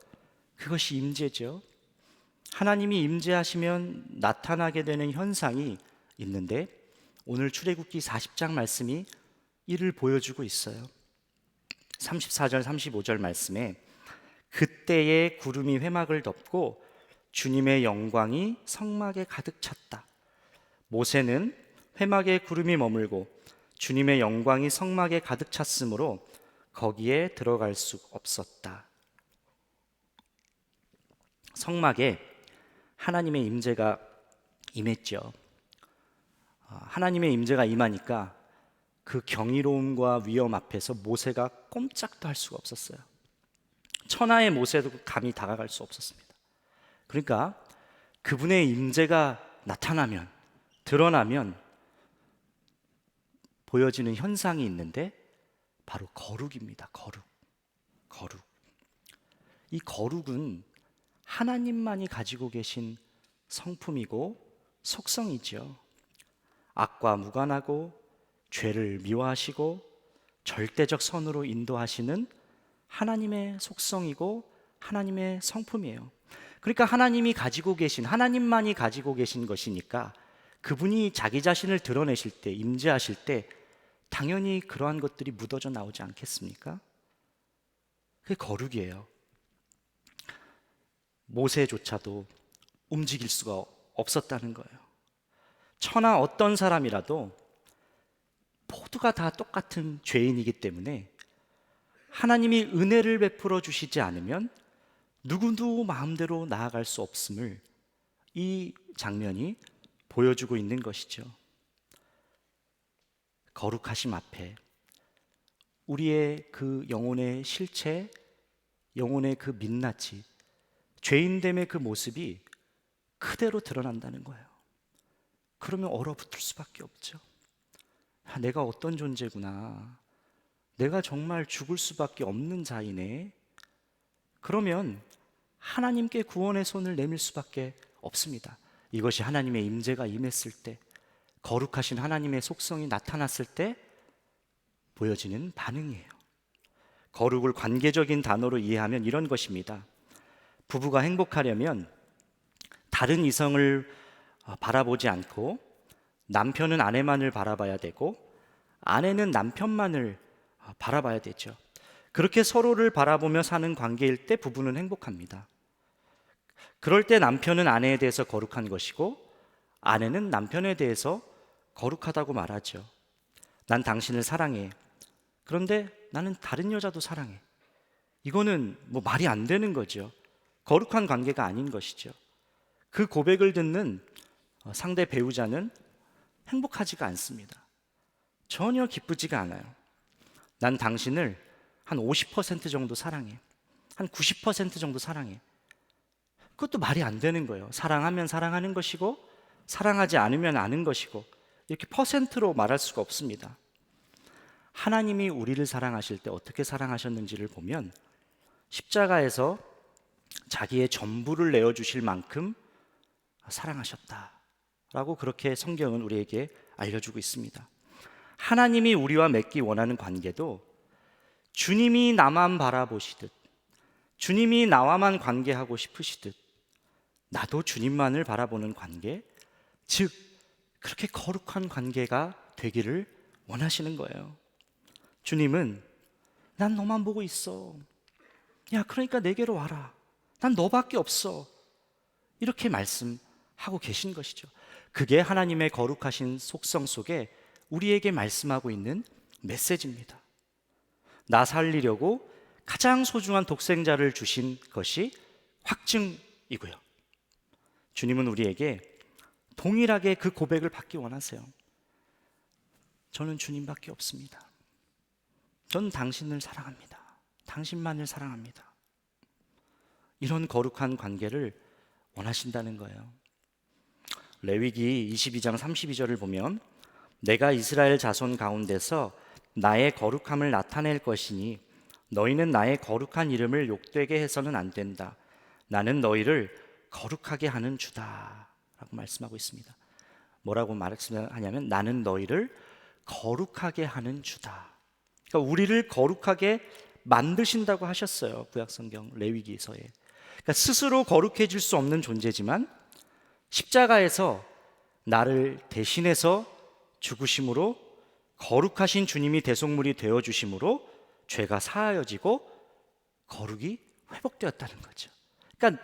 그것이 임재죠. 하나님이 임재하시면 나타나게 되는 현상이 있는데 오늘 출애굽기 40장 말씀이 이를 보여주고 있어요. 34절 35절 말씀에 그때에 구름이 회막을 덮고 주님의 영광이 성막에 가득 찼다. 모세는 회막에 구름이 머물고 주님의 영광이 성막에 가득 찼으므로 거기에 들어갈 수 없었다. 성막에 하나님의 임재가 임했죠. 하나님의 임재가 임하니까 그 경이로움과 위험 앞에서 모세가 꼼짝도 할 수가 없었어요. 천하의 모세도 감히 다가갈 수 없었습니다. 그러니까 그분의 임재가 나타나면, 드러나면 보여지는 현상이 있는데 바로 거룩입니다. 거룩. 이 거룩은 하나님만이 가지고 계신 성품이고 속성이죠. 악과 무관하고 죄를 미워하시고 절대적 선으로 인도하시는 하나님의 속성이고 하나님의 성품이에요. 그러니까 하나님이 가지고 계신, 하나님만이 가지고 계신 것이니까 그분이 자기 자신을 드러내실 때, 임재하실 때 당연히 그러한 것들이 묻어져 나오지 않겠습니까? 그게 거룩이에요. 모세조차도 움직일 수가 없었다는 거예요. 천하 어떤 사람이라도 모두가 다 똑같은 죄인이기 때문에 하나님이 은혜를 베풀어 주시지 않으면 누구도 마음대로 나아갈 수 없음을 이 장면이 보여주고 있는 것이죠. 거룩하심 앞에 우리의 그 영혼의 실체, 영혼의 그 민낯이 죄인됨의 그 모습이 그대로 드러난다는 거예요. 그러면 얼어붙을 수밖에 없죠. 내가 어떤 존재구나. 내가 정말 죽을 수밖에 없는 자이네. 그러면 하나님께 구원의 손을 내밀 수밖에 없습니다. 이것이 하나님의 임재가 임했을 때, 거룩하신 하나님의 속성이 나타났을 때 보여지는 반응이에요. 거룩을 관계적인 단어로 이해하면 이런 것입니다. 부부가 행복하려면 다른 이성을 바라보지 않고 남편은 아내만을 바라봐야 되고 아내는 남편만을 바라봐야 되죠. 그렇게 서로를 바라보며 사는 관계일 때 부부는 행복합니다. 그럴 때 남편은 아내에 대해서 거룩한 것이고 아내는 남편에 대해서 거룩하다고 말하죠. 난 당신을 사랑해. 그런데 나는 다른 여자도 사랑해. 이거는 뭐 말이 안 되는 거죠. 거룩한 관계가 아닌 것이죠. 그 고백을 듣는 상대 배우자는 행복하지가 않습니다. 전혀 기쁘지가 않아요. 난 당신을 한 50% 정도 사랑해. 한 90% 정도 사랑해. 그것도 말이 안 되는 거예요. 사랑하면 사랑하는 것이고 사랑하지 않으면 아는 것이고 이렇게 퍼센트로 말할 수가 없습니다. 하나님이 우리를 사랑하실 때 어떻게 사랑하셨는지를 보면 십자가에서 자기의 전부를 내어주실 만큼 사랑하셨다라고 그렇게 성경은 우리에게 알려주고 있습니다. 하나님이 우리와 맺기 원하는 관계도 주님이 나만 바라보시듯, 주님이 나와만 관계하고 싶으시듯 나도 주님만을 바라보는 관계, 즉 그렇게 거룩한 관계가 되기를 원하시는 거예요. 주님은 난 너만 보고 있어. 야, 그러니까 내게로 와라. 난 너밖에 없어. 이렇게 말씀하고 계신 것이죠. 그게 하나님의 거룩하신 속성 속에 우리에게 말씀하고 있는 메시지입니다. 나 살리려고 가장 소중한 독생자를 주신 것이 확증이고요. 주님은 우리에게 동일하게 그 고백을 받기 원하세요. 저는 주님밖에 없습니다. 저는 당신을 사랑합니다. 당신만을 사랑합니다. 이런 거룩한 관계를 원하신다는 거예요. 레위기 22장 32절을 보면 내가 이스라엘 자손 가운데서 나의 거룩함을 나타낼 것이니 너희는 나의 거룩한 이름을 욕되게 해서는 안 된다. 나는 너희를 거룩하게 하는 주다 라고 말씀하고 있습니다. 뭐라고 말씀하냐면 나는 너희를 거룩하게 하는 주다. 그러니까 우리를 거룩하게 만드신다고 하셨어요. 구약성경 레위기서에. 그러니까 스스로 거룩해질 수 없는 존재지만 십자가에서 나를 대신해서 죽으심으로 거룩하신 주님이 대속물이 되어주심으로 죄가 사하여지고 거룩이 회복되었다는 거죠. 그러니까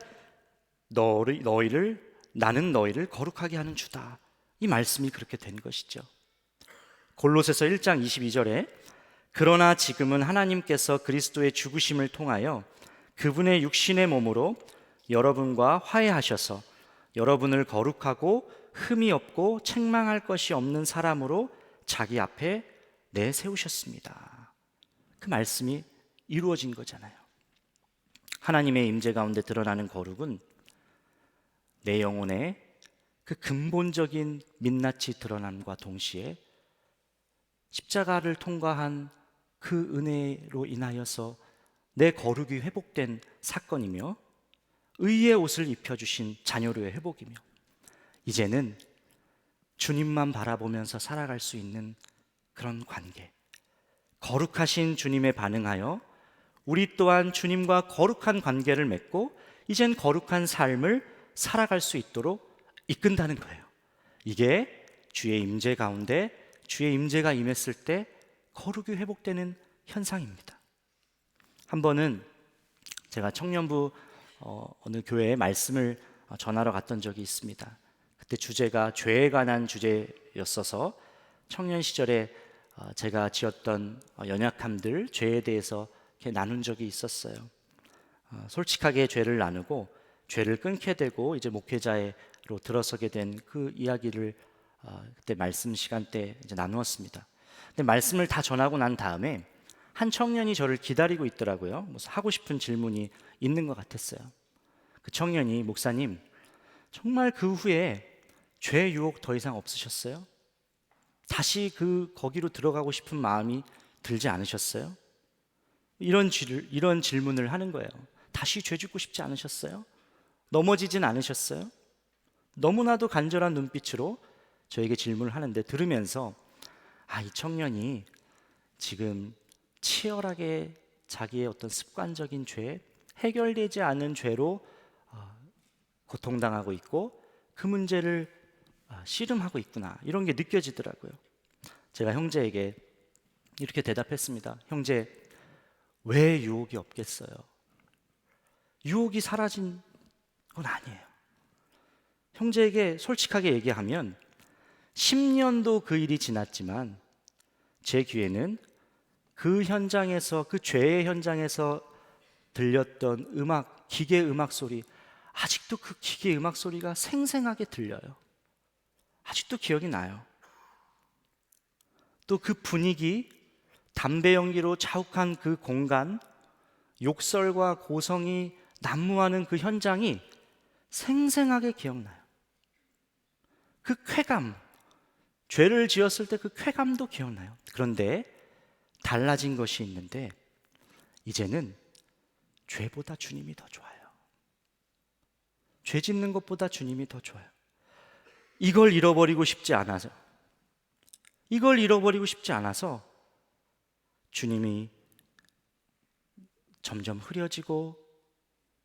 나는 너희를 거룩하게 하는 주다. 이 말씀이 그렇게 된 것이죠. 골로새서 1장 22절에 그러나 지금은 하나님께서 그리스도의 죽으심을 통하여 그분의 육신의 몸으로 여러분과 화해하셔서 여러분을 거룩하고 흠이 없고 책망할 것이 없는 사람으로 자기 앞에 내세우셨습니다. 그 말씀이 이루어진 거잖아요. 하나님의 임재 가운데 드러나는 거룩은 내 영혼의 그 근본적인 민낯이 드러남과 동시에 십자가를 통과한 그 은혜로 인하여서 내 거룩이 회복된 사건이며 의의 옷을 입혀주신 자녀로의 회복이며 이제는 주님만 바라보면서 살아갈 수 있는 그런 관계, 거룩하신 주님에 반응하여 우리 또한 주님과 거룩한 관계를 맺고 이젠 거룩한 삶을 살아갈 수 있도록 이끈다는 거예요. 이게 주의 임재 가운데 주의 임재가 임했을 때 거룩이 회복되는 현상입니다. 한 번은 제가 청년부 어느 교회에 말씀을 전하러 갔던 적이 있습니다. 그때 주제가 죄에 관한 주제였어서 청년 시절에 제가 지었던 연약함들, 죄에 대해서 이렇게 나눈 적이 있었어요. 솔직하게 죄를 나누고 죄를 끊게 되고 이제 목회자로 들어서게 된 그 이야기를 그때 말씀 시간 때 이제 나누었습니다. 근데 말씀을 다 전하고 난 다음에 한 청년이 저를 기다리고 있더라고요. 무슨 하고 싶은 질문이 있는 것 같았어요. 그 청년이 목사님, 정말 그 후에 죄 유혹 더 이상 없으셨어요? 다시 거기로 들어가고 싶은 마음이 들지 않으셨어요? 이런 질문을 하는 거예요. 다시 죄 짓고 싶지 않으셨어요? 넘어지진 않으셨어요? 너무나도 간절한 눈빛으로 저에게 질문을 하는데, 들으면서 이 청년이 지금 치열하게 자기의 어떤 습관적인 죄, 해결되지 않은 죄로 고통당하고 있고 그 문제를 씨름하고 있구나, 이런 게 느껴지더라고요. 제가 형제에게 이렇게 대답했습니다. 형제, 왜 유혹이 없겠어요? 유혹이 사라진 건 아니에요. 형제에게 솔직하게 얘기하면 10년도 그 일이 지났지만 제 귀에는 그 현장에서, 그 죄의 현장에서 들렸던 기계 음악 소리, 아직도 그 기계 음악 소리가 생생하게 들려요. 아직도 기억이 나요. 또 그 분위기, 담배 연기로 자욱한 그 공간, 욕설과 고성이 난무하는 그 현장이 생생하게 기억나요. 그 쾌감, 죄를 지었을 때 그 쾌감도 기억나요. 그런데 달라진 것이 있는데, 이제는 죄보다 주님이 더 좋아요. 죄 짓는 것보다 주님이 더 좋아요. 이걸 잃어버리고 싶지 않아서 주님이 점점 흐려지고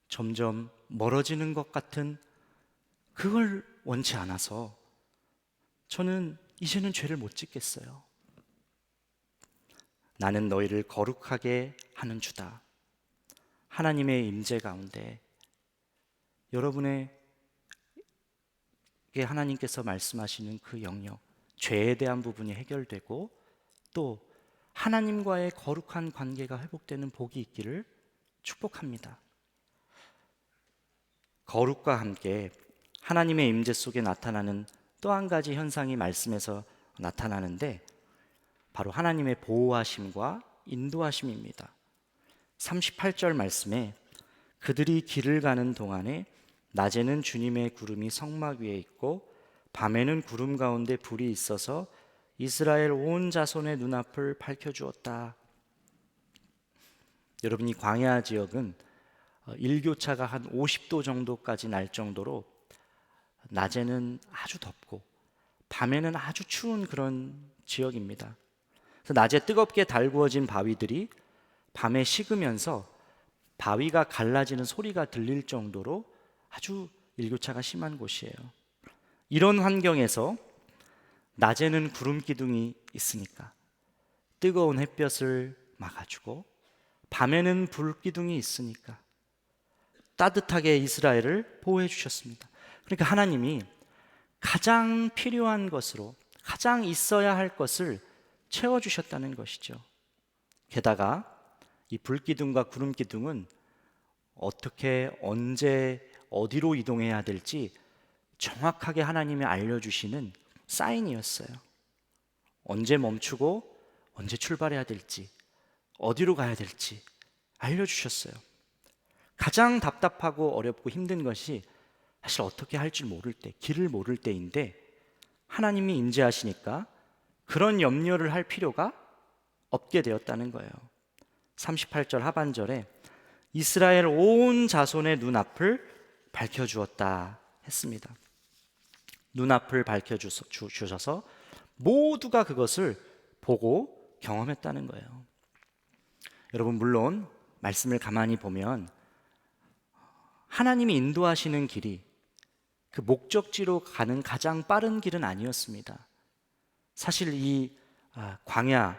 점점 멀어지는 것 같은, 그걸 원치 않아서 저는 이제는 죄를 못 짓겠어요. 나는 너희를 거룩하게 하는 주다. 하나님의 임재 가운데 여러분에게 하나님께서 말씀하시는 그 영역, 죄에 대한 부분이 해결되고 또 하나님과의 거룩한 관계가 회복되는 복이 있기를 축복합니다. 거룩과 함께 하나님의 임재 속에 나타나는 또 한 가지 현상이 말씀에서 나타나는데, 바로 하나님의 보호하심과 인도하심입니다. 38절 말씀에 그들이 길을 가는 동안에 낮에는 주님의 구름이 성막 위에 있고 밤에는 구름 가운데 불이 있어서 이스라엘 온 자손의 눈앞을 밝혀주었다. 여러분, 이 광야 지역은 일교차가 한 50도 정도까지 날 정도로 낮에는 아주 덥고 밤에는 아주 추운 그런 지역입니다. 그래서 낮에 뜨겁게 달구어진 바위들이 밤에 식으면서 바위가 갈라지는 소리가 들릴 정도로 아주 일교차가 심한 곳이에요. 이런 환경에서 낮에는 구름 기둥이 있으니까 뜨거운 햇볕을 막아주고, 밤에는 불 기둥이 있으니까 따뜻하게 이스라엘을 보호해 주셨습니다. 그러니까 하나님이 가장 필요한 것으로, 가장 있어야 할 것을 채워주셨다는 것이죠. 게다가 이 불기둥과 구름기둥은 어떻게, 언제, 어디로 이동해야 될지 정확하게 하나님이 알려주시는 사인이었어요. 언제 멈추고 언제 출발해야 될지, 어디로 가야 될지 알려주셨어요. 가장 답답하고 어렵고 힘든 것이 사실 어떻게 할 줄 모를 때, 길을 모를 때인데, 하나님이 임재하시니까 그런 염려를 할 필요가 없게 되었다는 거예요. 38절 하반절에 이스라엘 온 자손의 눈앞을 밝혀주었다 했습니다. 눈앞을 밝혀주셔서 모두가 그것을 보고 경험했다는 거예요. 여러분, 물론 말씀을 가만히 보면 하나님이 인도하시는 길이 그 목적지로 가는 가장 빠른 길은 아니었습니다. 사실 이 광야,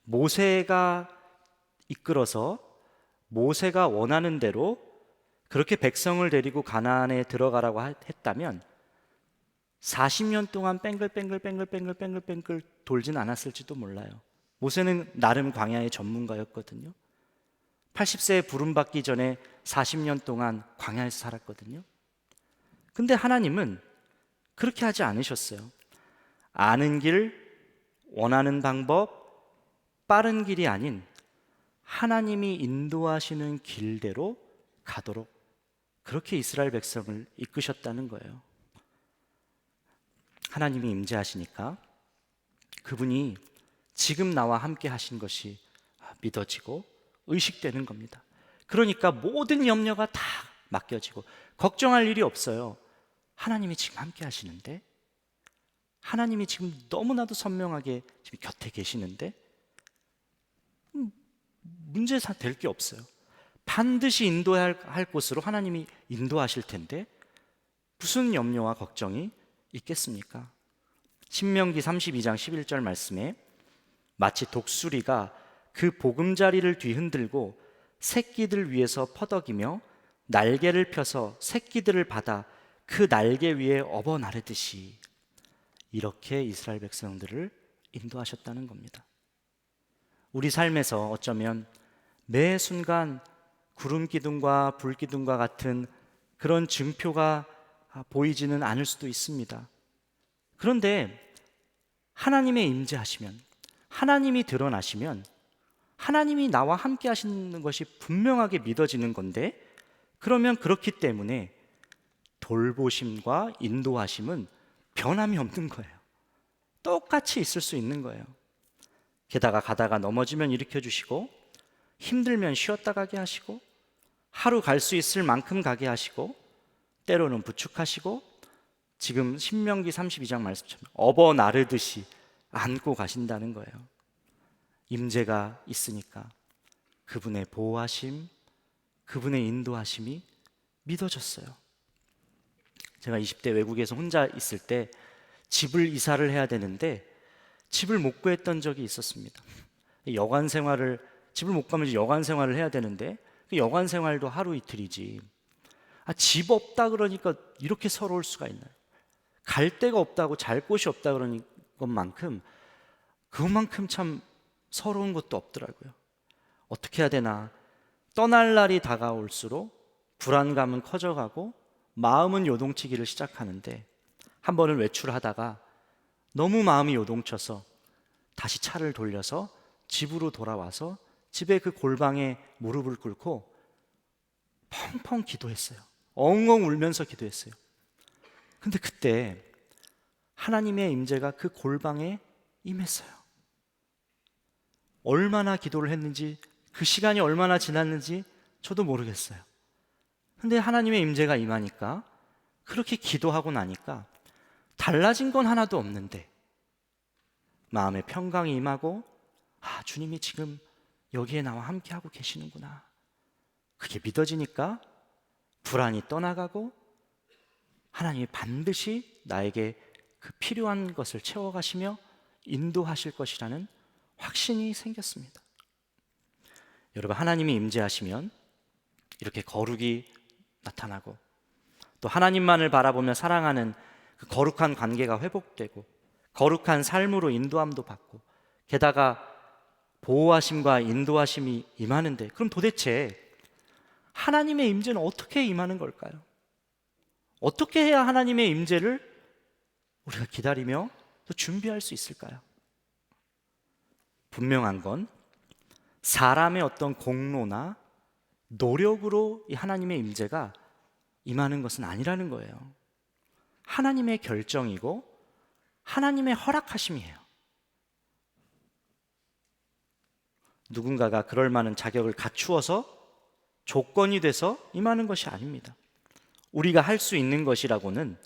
모세가 이끌어서 모세가 원하는 대로 그렇게 백성을 데리고 가나안에 들어가라고 했다면 40년 동안 뺑글 돌진 않았을지도 몰라요. 모세는 나름 광야의 전문가였거든요. 80세에 부름받기 전에 40년 동안 광야에서 살았거든요. 근데 하나님은 그렇게 하지 않으셨어요. 아는 길, 원하는 방법, 빠른 길이 아닌 하나님이 인도하시는 길대로 가도록 그렇게 이스라엘 백성을 이끄셨다는 거예요. 하나님이 임재하시니까 그분이 지금 나와 함께 하신 것이 믿어지고 의식되는 겁니다. 그러니까 모든 염려가 다 맡겨지고 걱정할 일이 없어요. 하나님이 지금 함께 하시는데, 하나님이 지금 너무나도 선명하게 지금 곁에 계시는데 문제 될 게 없어요. 반드시 인도해야 할 곳으로 하나님이 인도하실 텐데 무슨 염려와 걱정이 있겠습니까? 신명기 32장 11절 말씀에 마치 독수리가 그 보금자리를 뒤흔들고 새끼들 위에서 퍼덕이며 날개를 펴서 새끼들을 받아 그 날개 위에 업어 나르듯이 이렇게 이스라엘 백성들을 인도하셨다는 겁니다. 우리 삶에서 어쩌면 매 순간 구름 기둥과 불 기둥과 같은 그런 증표가 보이지는 않을 수도 있습니다. 그런데 하나님의 임재하시면, 하나님이 드러나시면 하나님이 나와 함께 하시는 것이 분명하게 믿어지는 건데, 그러면 그렇기 때문에 돌보심과 인도하심은 변함이 없는 거예요. 똑같이 있을 수 있는 거예요. 게다가 가다가 넘어지면 일으켜 주시고, 힘들면 쉬었다 가게 하시고, 하루 갈 수 있을 만큼 가게 하시고, 때로는 부축하시고, 지금 신명기 32장 말씀처럼 업어 나르듯이 안고 가신다는 거예요. 임재가 있으니까 그분의 보호하심, 그분의 인도하심이 믿어졌어요. 제가 20대 외국에서 혼자 있을 때 집을 이사를 해야 되는데 집을 못 구했던 적이 있었습니다. 여관 생활을, 집을 못 가면 여관 생활을 해야 되는데 그 여관 생활도 하루 이틀이지. 집 없다 그러니까 이렇게 서러울 수가 있나요? 갈 데가 없다고, 잘 곳이 없다 그러는 것만큼, 그것만큼 참 서러운 것도 없더라고요. 어떻게 해야 되나. 떠날 날이 다가올수록 불안감은 커져가고 마음은 요동치기를 시작하는데, 한 번은 외출하다가 너무 마음이 요동쳐서 다시 차를 돌려서 집으로 돌아와서 집에 그 골방에 무릎을 꿇고 펑펑 기도했어요. 엉엉 울면서 기도했어요. 근데 그때 하나님의 임재가 그 골방에 임했어요. 얼마나 기도를 했는지, 그 시간이 얼마나 지났는지 저도 모르겠어요. 근데 하나님의 임재가 임하니까, 그렇게 기도하고 나니까 달라진 건 하나도 없는데 마음에 평강이 임하고, 주님이 지금 여기에 나와 함께하고 계시는구나, 그게 믿어지니까 불안이 떠나가고 하나님이 반드시 나에게 그 필요한 것을 채워가시며 인도하실 것이라는 확신이 생겼습니다. 여러분, 하나님이 임재하시면 이렇게 거룩이 나타나고, 또 하나님만을 바라보며 사랑하는 그 거룩한 관계가 회복되고, 거룩한 삶으로 인도함도 받고, 게다가 보호하심과 인도하심이 임하는데, 그럼 도대체 하나님의 임재는 어떻게 임하는 걸까요? 어떻게 해야 하나님의 임재를 우리가 기다리며 또 준비할 수 있을까요? 분명한 건 사람의 어떤 공로나 노력으로 이 하나님의 임재가 임하는 것은 아니라는 거예요. 하나님의 결정이고 하나님의 허락하심이에요. 누군가가 그럴 만한 자격을 갖추어서 조건이 돼서 임하는 것이 아닙니다. 우리가 할 수 있는 것이라고는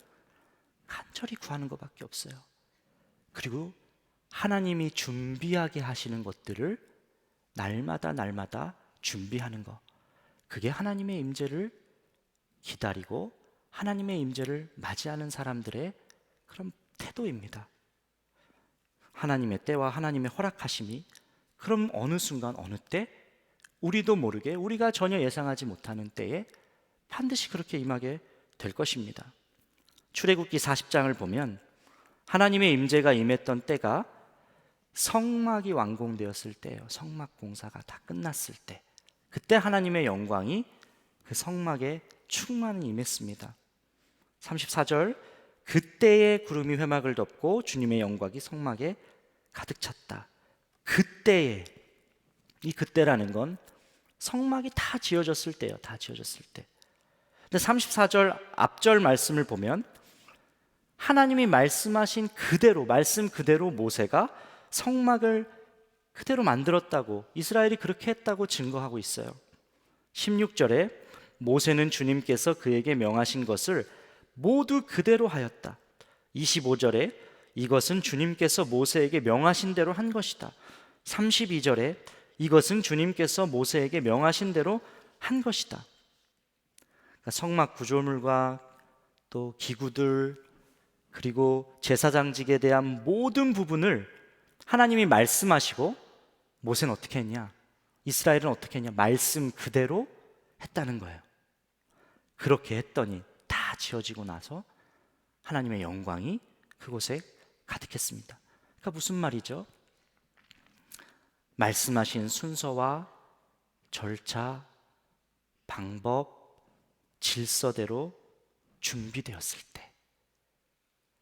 간절히 구하는 것밖에 없어요. 그리고 하나님이 준비하게 하시는 것들을 날마다 준비하는 것, 그게 하나님의 임재를 기다리고 하나님의 임재를 맞이하는 사람들의 그런 태도입니다. 하나님의 때와 하나님의 허락하심이, 그럼 어느 순간 어느 때 우리도 모르게, 우리가 전혀 예상하지 못하는 때에 반드시 그렇게 임하게 될 것입니다. 출애굽기 40장을 보면 하나님의 임재가 임했던 때가 성막이 완공되었을 때예요. 성막 공사가 다 끝났을 때, 그때 하나님의 영광이 그 성막에 충만히 임했습니다. 34절, 그때의 구름이 회막을 덮고 주님의 영광이 성막에 가득 찼다. 그때에, 이 그때라는 건 성막이 다 지어졌을 때예요. 다 지어졌을 때. 근데 34절 앞절 말씀을 보면 하나님이 말씀하신 그대로, 말씀 그대로 모세가 성막을 그대로 만들었다고, 이스라엘이 그렇게 했다고 증거하고 있어요. 16절에 모세는 주님께서 그에게 명하신 것을 모두 그대로 하였다. 25절에 이것은 주님께서 모세에게 명하신 대로 한 것이다. 32절에 이것은 주님께서 모세에게 명하신 대로 한 것이다. 그러니까 성막 구조물과 또 기구들, 그리고 제사장직에 대한 모든 부분을 하나님이 말씀하시고 모세는 어떻게 했냐? 이스라엘은 어떻게 했냐? 말씀 그대로 했다는 거예요. 그렇게 했더니 다 지어지고 나서 하나님의 영광이 그곳에 가득했습니다. 그러니까 무슨 말이죠? 말씀하신 순서와 절차, 방법, 질서대로 준비되었을 때,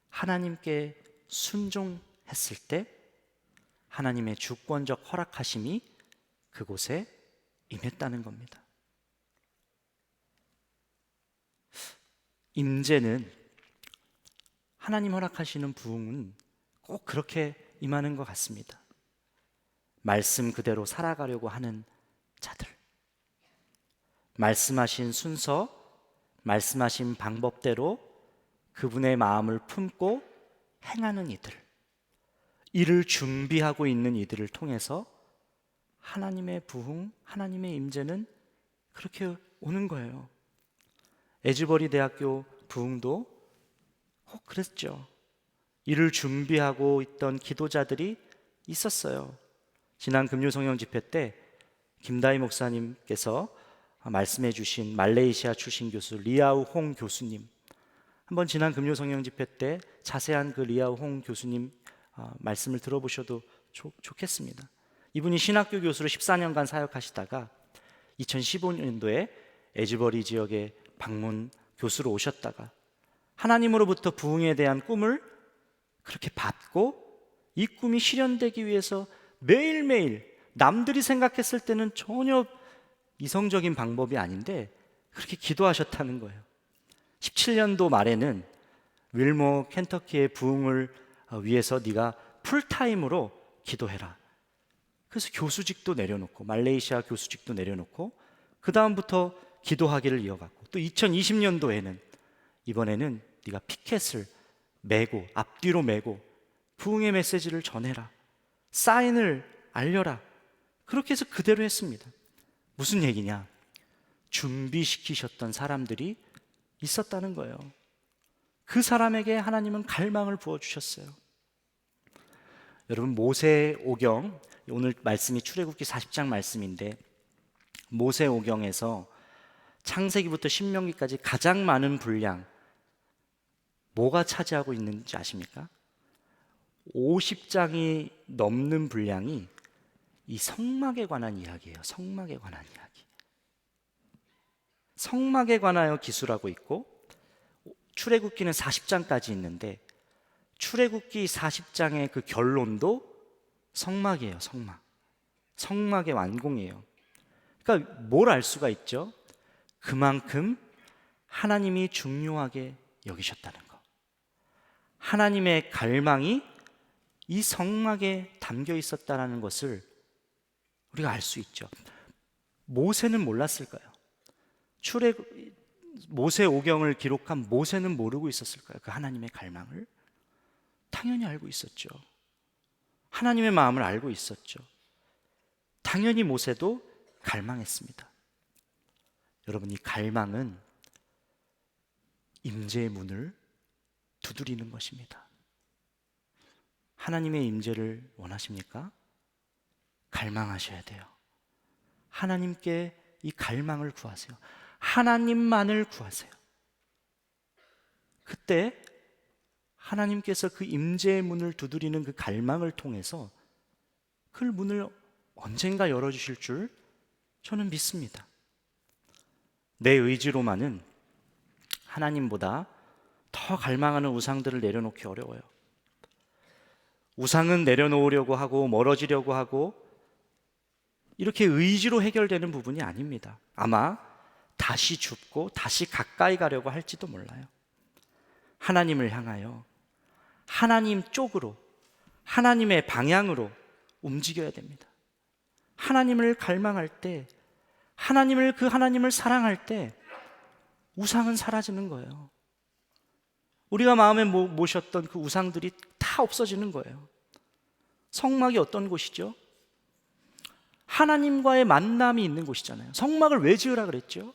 하나님께 순종했을 때 하나님의 주권적 허락하심이 그곳에 임했다는 겁니다. 임재는, 하나님 허락하시는 부흥은 꼭 그렇게 임하는 것 같습니다. 말씀 그대로 살아가려고 하는 자들, 말씀하신 순서, 말씀하신 방법대로 그분의 마음을 품고 행하는 이들, 이를 준비하고 있는 이들을 통해서 하나님의 부흥, 하나님의 임재는 그렇게 오는 거예요. 에즈버리 대학교 부흥도 꼭 그랬죠. 이를 준비하고 있던 기도자들이 있었어요. 지난 금요성령 집회 때 김다희 목사님께서 말씀해 주신 말레이시아 출신 교수 리아우 홍 교수님, 한번 지난 금요성령 집회 때 자세한 그 리아우 홍 교수님 말씀을 들어보셔도 좋겠습니다. 이분이 신학교 교수로 14년간 사역하시다가 2015년도에 에즈버리 지역에 방문 교수로 오셨다가 하나님으로부터 부흥에 대한 꿈을 그렇게 받고 이 꿈이 실현되기 위해서 매일매일 남들이 생각했을 때는 전혀 이성적인 방법이 아닌데 그렇게 기도하셨다는 거예요. 17년도 말에는 윌모 켄터키의 부흥을 위해서 네가 풀타임으로 기도해라. 그래서 교수직도 내려놓고, 말레이시아 교수직도 내려놓고 그 다음부터 기도하기를 이어갔고, 또 2020년도에는 이번에는 네가 피켓을 메고, 앞뒤로 메고 부흥의 메시지를 전해라, 사인을 알려라. 그렇게 해서 그대로 했습니다. 무슨 얘기냐? 준비시키셨던 사람들이 있었다는 거예요. 그 사람에게 하나님은 갈망을 부어주셨어요. 여러분, 모세오경, 오늘 말씀이 출애굽기 40장 말씀인데 모세오경에서 창세기부터 신명기까지 가장 많은 분량, 뭐가 차지하고 있는지 아십니까? 50장이 넘는 분량이 이 성막에 관한 이야기예요. 성막에 관한 이야기. 성막에 관하여 기술하고 있고, 출애굽기는 40장까지 있는데 출애굽기 40장의 그 결론도 성막이에요. 성막. 성막의 완공이에요. 그러니까 뭘 알 수가 있죠? 그만큼 하나님이 중요하게 여기셨다는 거. 하나님의 갈망이 이 성막에 담겨 있었다는 것을 우리가 알 수 있죠. 모세는 몰랐을까요? 모세오경을 기록한 모세는 모르고 있었을까요? 그 하나님의 갈망을 당연히 알고 있었죠. 하나님의 마음을 알고 있었죠. 당연히 모세도 갈망했습니다. 여러분, 이 갈망은 임재의 문을 두드리는 것입니다. 하나님의 임재를 원하십니까? 갈망하셔야 돼요. 하나님께 이 갈망을 구하세요. 하나님만을 구하세요. 그때 하나님께서 그 임재의 문을 두드리는 그 갈망을 통해서 그 문을 언젠가 열어주실 줄 저는 믿습니다. 내 의지로만은 하나님보다 더 갈망하는 우상들을 내려놓기 어려워요. 우상은 내려놓으려고 하고 멀어지려고 하고 이렇게 의지로 해결되는 부분이 아닙니다. 아마 다시 줍고 다시 가까이 가려고 할지도 몰라요. 하나님을 향하여 하나님 쪽으로, 하나님의 방향으로 움직여야 됩니다. 하나님을 갈망할 때, 그 하나님을 사랑할 때 우상은 사라지는 거예요. 우리가 마음에 모셨던 그 우상들이 다 없어지는 거예요. 성막이 어떤 곳이죠? 하나님과의 만남이 있는 곳이잖아요. 성막을 왜 지으라 그랬죠?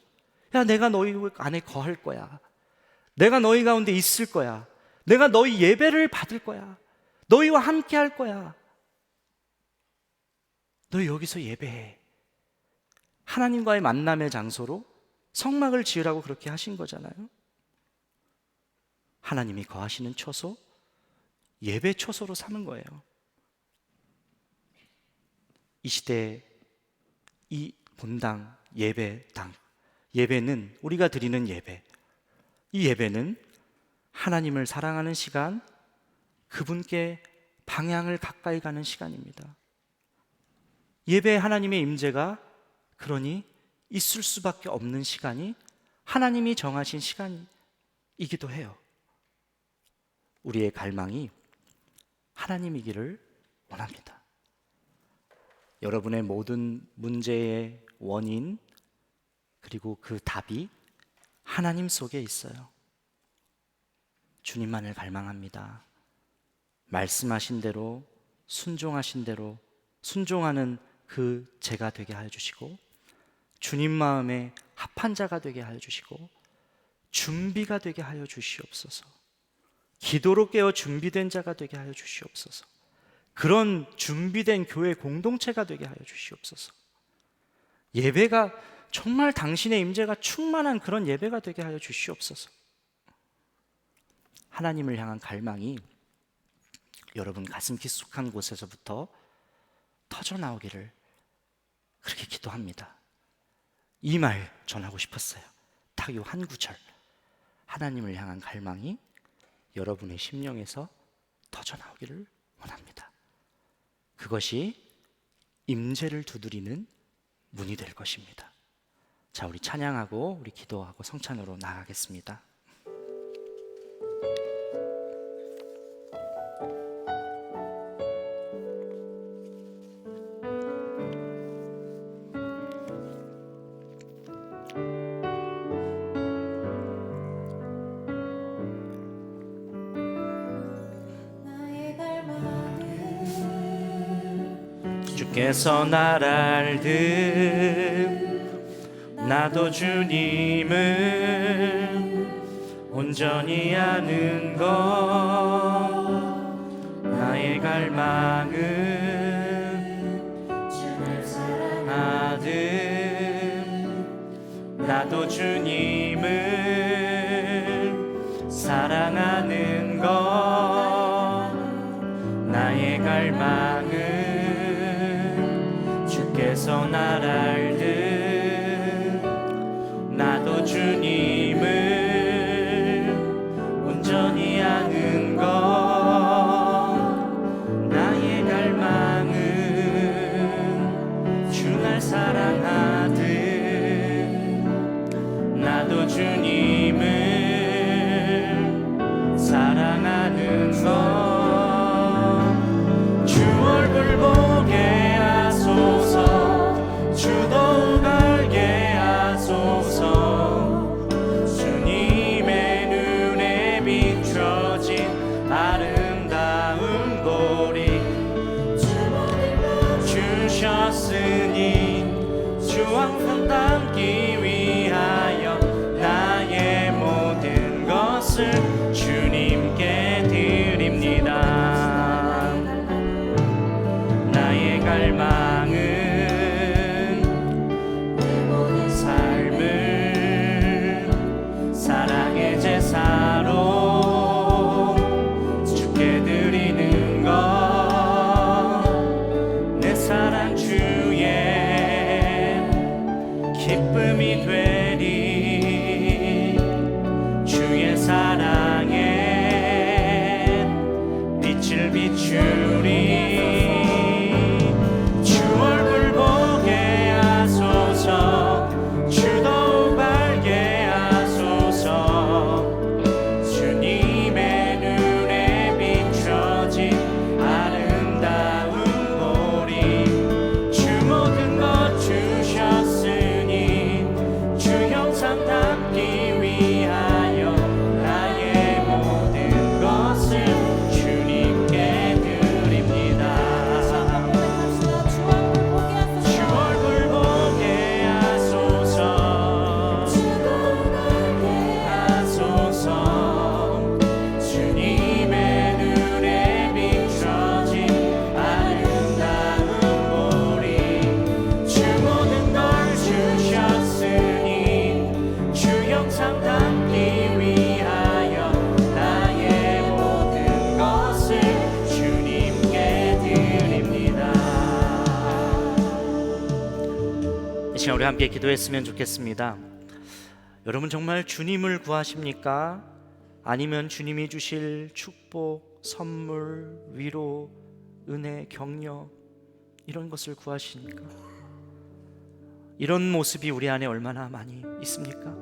야, 내가 너희 안에 거할 거야. 내가 너희 가운데 있을 거야. 내가 너희 예배를 받을 거야. 너희와 함께 할 거야. 너희 여기서 예배해. 하나님과의 만남의 장소로 성막을 지으라고 그렇게 하신 거잖아요. 하나님이 거하시는 처소, 예배 처소로 삼은 거예요. 이 시대에 이 본당, 예배당, 예배는 우리가 드리는 예배, 이 예배는 하나님을 사랑하는 시간, 그분께 방향을 가까이 가는 시간입니다. 예배에 하나님의 임재가 그러니 있을 수밖에 없는 시간이 하나님이 정하신 시간이기도 해요. 우리의 갈망이 하나님이기를 원합니다. 여러분의 모든 문제의 원인 그리고 그 답이 하나님 속에 있어요. 주님만을 갈망합니다. 말씀하신 대로, 순종하신 대로 순종하는 그 제가 되게 하여 주시고, 주님 마음에 합한 자가 되게 하여 주시고, 준비가 되게 하여 주시옵소서. 기도로 깨어 준비된 자가 되게 하여 주시옵소서. 그런 준비된 교회 공동체가 되게 하여 주시옵소서. 예배가 정말 당신의 임재가 충만한 그런 예배가 되게 하여 주시옵소서. 하나님을 향한 갈망이 여러분 가슴 깊숙한 곳에서부터 터져 나오기를 그렇게 기도합니다. 이 말 전하고 싶었어요. 딱 요 한 구절. 하나님을 향한 갈망이 여러분의 심령에서 터져 나오기를 원합니다. 그것이 임재를 두드리는 문이 될 것입니다. 자, 우리 찬양하고 우리 기도하고 성찬으로 나아가겠습니다. 주께서 날 알듯 나도 주님을 온전히 아는 것, 나의 갈망은 주를 사랑하듯 나도 주님을 사랑하는 것, 나의 갈망은 주께서 날 알듯 나도 주님을 온전히 아는 것, 나의 갈망은 주 날 사랑하듯 나도 주님을 사랑하는 것, 주 얼굴 보게 하소서, 주 더욱 알게 하소서, 주님의 눈에 비춰진 아름다운 보리 주셨으니 주 항상 닮기 위하여 나의 모든 것을 주님께 드립니다. 나의 갈망은 내 모든 삶을 사랑의 제사로 주께 드리는 것, 내 사랑 주의 기쁨이 되리, 주의 사랑에 빛을 비추리, 주 시간 우리 함께 기도했으면 좋겠습니다. 여러분 정말 주님을 구하십니까? 아니면 주님이 주실 축복, 선물, 위로, 은혜, 격려 이런 것을 구하십니까? 이런 모습이 우리 안에 얼마나 많이 있습니까?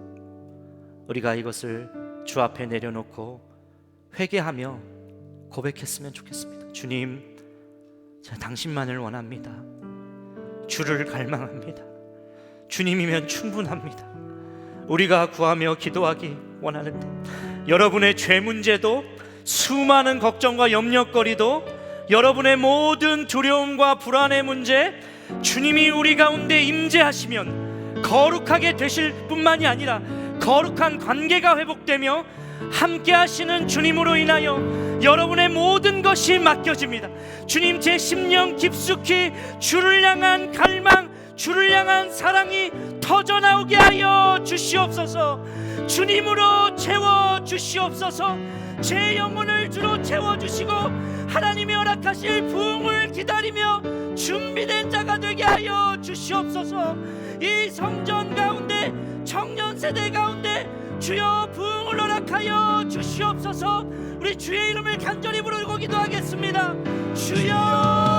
우리가 이것을 주 앞에 내려놓고 회개하며 고백했으면 좋겠습니다. 주님, 제가 당신만을 원합니다. 주를 갈망합니다. 주님이면 충분합니다. 우리가 구하며 기도하기 원하는데 여러분의 죄 문제도 수많은 걱정과 염려거리도 여러분의 모든 두려움과 불안의 문제 주님이 우리 가운데 임재하시면 거룩하게 되실 뿐만이 아니라 거룩한 관계가 회복되며 함께 하시는 주님으로 인하여 여러분의 모든 것이 맡겨집니다. 주님, 제 심령 깊숙이 주를 향한 갈망, 주를 향한 사랑이 터져나오게 하여 주시옵소서. 주님으로 채워 주시옵소서. 제 영혼을 주로 채워주시고 하나님이 허락하실 부흥을 기다리며 준비된 자가 되게 하여 주시옵소서. 이 성전 가운데, 청년 세대 가운데 주여 부흥을 허락하여 주시옵소서. 우리 주의 이름을 간절히 부르고 기도하겠습니다. 주여,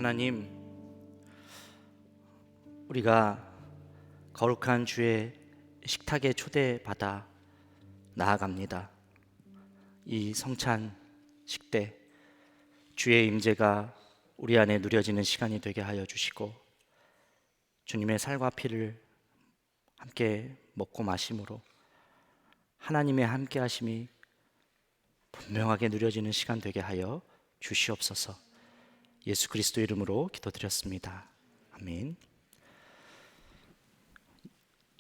하나님, 우리가 거룩한 주의 식탁에 초대받아 나아갑니다. 이 성찬 식대 주의 임재가 우리 안에 누려지는 시간이 되게 하여 주시고 주님의 살과 피를 함께 먹고 마심으로 하나님의 함께 하심이 분명하게 누려지는 시간 되게 하여 주시옵소서. 예수 그리스도 이름으로 기도드렸습니다. 아멘.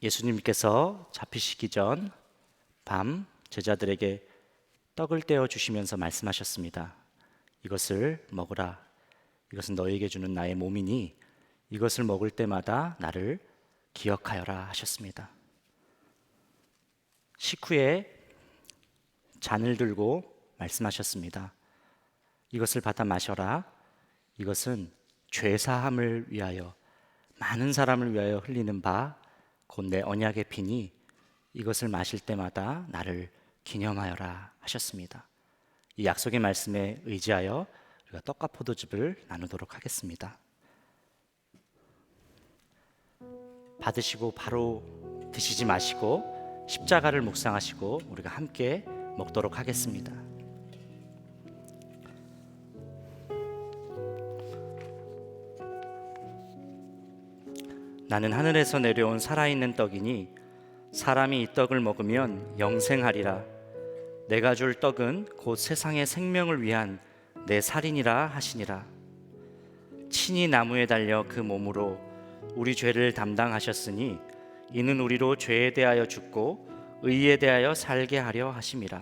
예수님께서 잡히시기 전 밤 제자들에게 떡을 떼어 주시면서 말씀하셨습니다. 이것을 먹으라. 이것은 너에게 주는 나의 몸이니 이것을 먹을 때마다 나를 기억하여라 하셨습니다. 식후에 잔을 들고 말씀하셨습니다. 이것을 받아 마셔라. 이것은 죄사함을 위하여 많은 사람을 위하여 흘리는 바 곧 내 언약의 피니 이것을 마실 때마다 나를 기념하여라 하셨습니다. 이 약속의 말씀에 의지하여 우리가 떡과 포도즙을 나누도록 하겠습니다. 받으시고 바로 드시지 마시고 십자가를 묵상하시고 우리가 함께 먹도록 하겠습니다. 나는 하늘에서 내려온 살아있는 떡이니 사람이 이 떡을 먹으면 영생하리라. 내가 줄 떡은 곧 세상의 생명을 위한 내 살이니라 하시니라. 친히 나무에 달려 그 몸으로 우리 죄를 담당하셨으니 이는 우리로 죄에 대하여 죽고 의에 대하여 살게 하려 하심이라.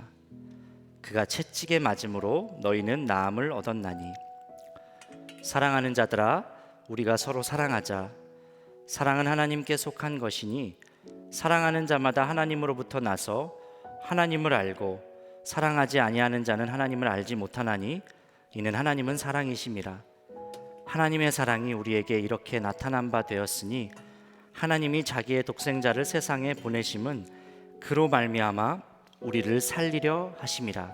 그가 채찍에 맞음으로 너희는 나음을 얻었나니. 사랑하는 자들아, 우리가 서로 사랑하자. 사랑은 하나님께 속한 것이니 사랑하는 자마다 하나님으로부터 나서 하나님을 알고 사랑하지 아니하는 자는 하나님을 알지 못하나니 이는 하나님은 사랑이심이라. 하나님의 사랑이 우리에게 이렇게 나타난 바 되었으니 하나님이 자기의 독생자를 세상에 보내심은 그로 말미암아 우리를 살리려 하심이라.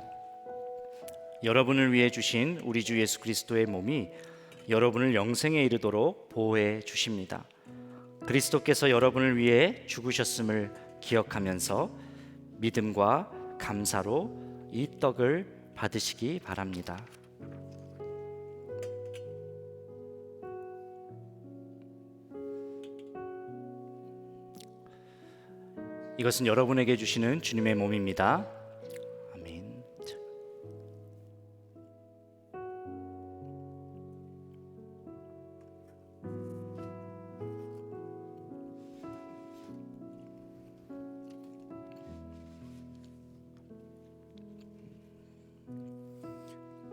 여러분을 위해 주신 우리 주 예수 그리스도의 몸이 여러분을 영생에 이르도록 보호해 주십니다. 그리스도께서 여러분을 위해 죽으셨음을 기억하면서 믿음과 감사로 이 떡을 받으시기 바랍니다. 이것은 여러분에게 주시는 주님의 몸입니다. 아멘.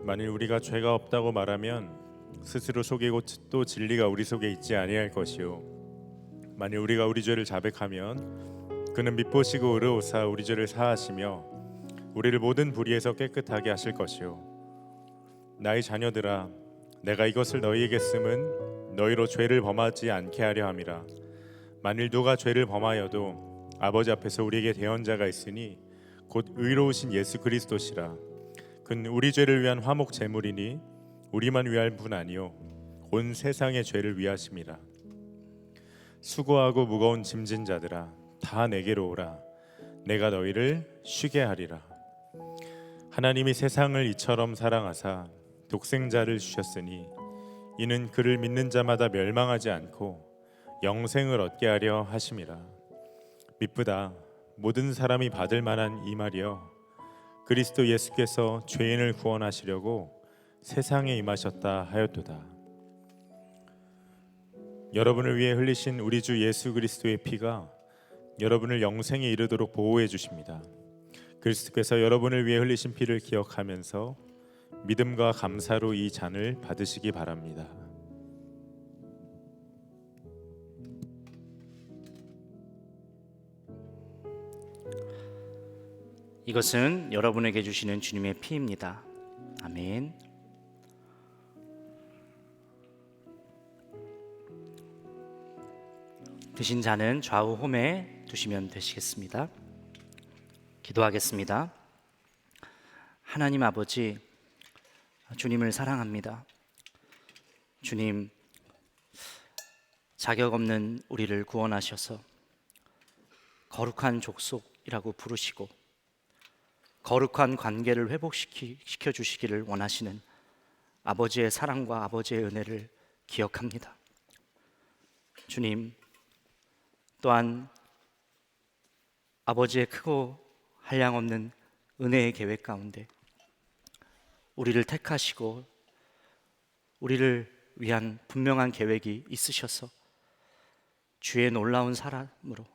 만일 우리가 죄가 없다고 말하면 스스로 속이고 또 진리가 우리 속에 있지 아니할 것이요 만일 우리가 우리 죄를 자백하면 그는 미쁘시고 의로우사 우리 죄를 사하시며 우리를 모든 불의에서 깨끗하게 하실 것이요 나의 자녀들아 내가 이것을 너희에게 쓰면 너희로 죄를 범하지 않게 하려 함이라. 만일 누가 죄를 범하여도 아버지 앞에서 우리에게 대언자가 있으니 곧 의로우신 예수 그리스도시라. 그는 우리 죄를 위한 화목 제물이니 우리만 위할 분 아니요 온 세상의 죄를 위하심이라. 수고하고 무거운 짐진 자들아 다 내게로 오라. 내가 너희를 쉬게 하리라. 하나님이 세상을 이처럼 사랑하사 독생자를 주셨으니 이는 그를 믿는 자마다 멸망하지 않고 영생을 얻게 하려 하심이라. 미쁘다 모든 사람이 받을 만한 이 말이여 그리스도 예수께서 죄인을 구원하시려고 세상에 임하셨다 하였도다. 여러분을 위해 흘리신 우리 주 예수 그리스도의 피가 여러분을 영생에 이르도록 보호해 주십니다. 그리스도께서 여러분을 위해 흘리신 피를 기억하면서 믿음과 감사로 이 잔을 받으시기 바랍니다. 이것은 여러분에게 주시는 주님의 피입니다. 아멘. 드신 잔은 좌우 홈에 두시면 되시겠습니다. 기도하겠습니다. 하나님 아버지, 주님을 사랑합니다. 주님, 자격 없는 우리를 구원하셔서 거룩한 족속이라고 부르시고 거룩한 관계를 회복시켜 주시기를 원하시는 아버지의 사랑과 아버지의 은혜를 기억합니다. 주님, 또한 아버지의 크고 한량없는 은혜의 계획 가운데 우리를 택하시고 우리를 위한 분명한 계획이 있으셔서 주의 놀라운 사람으로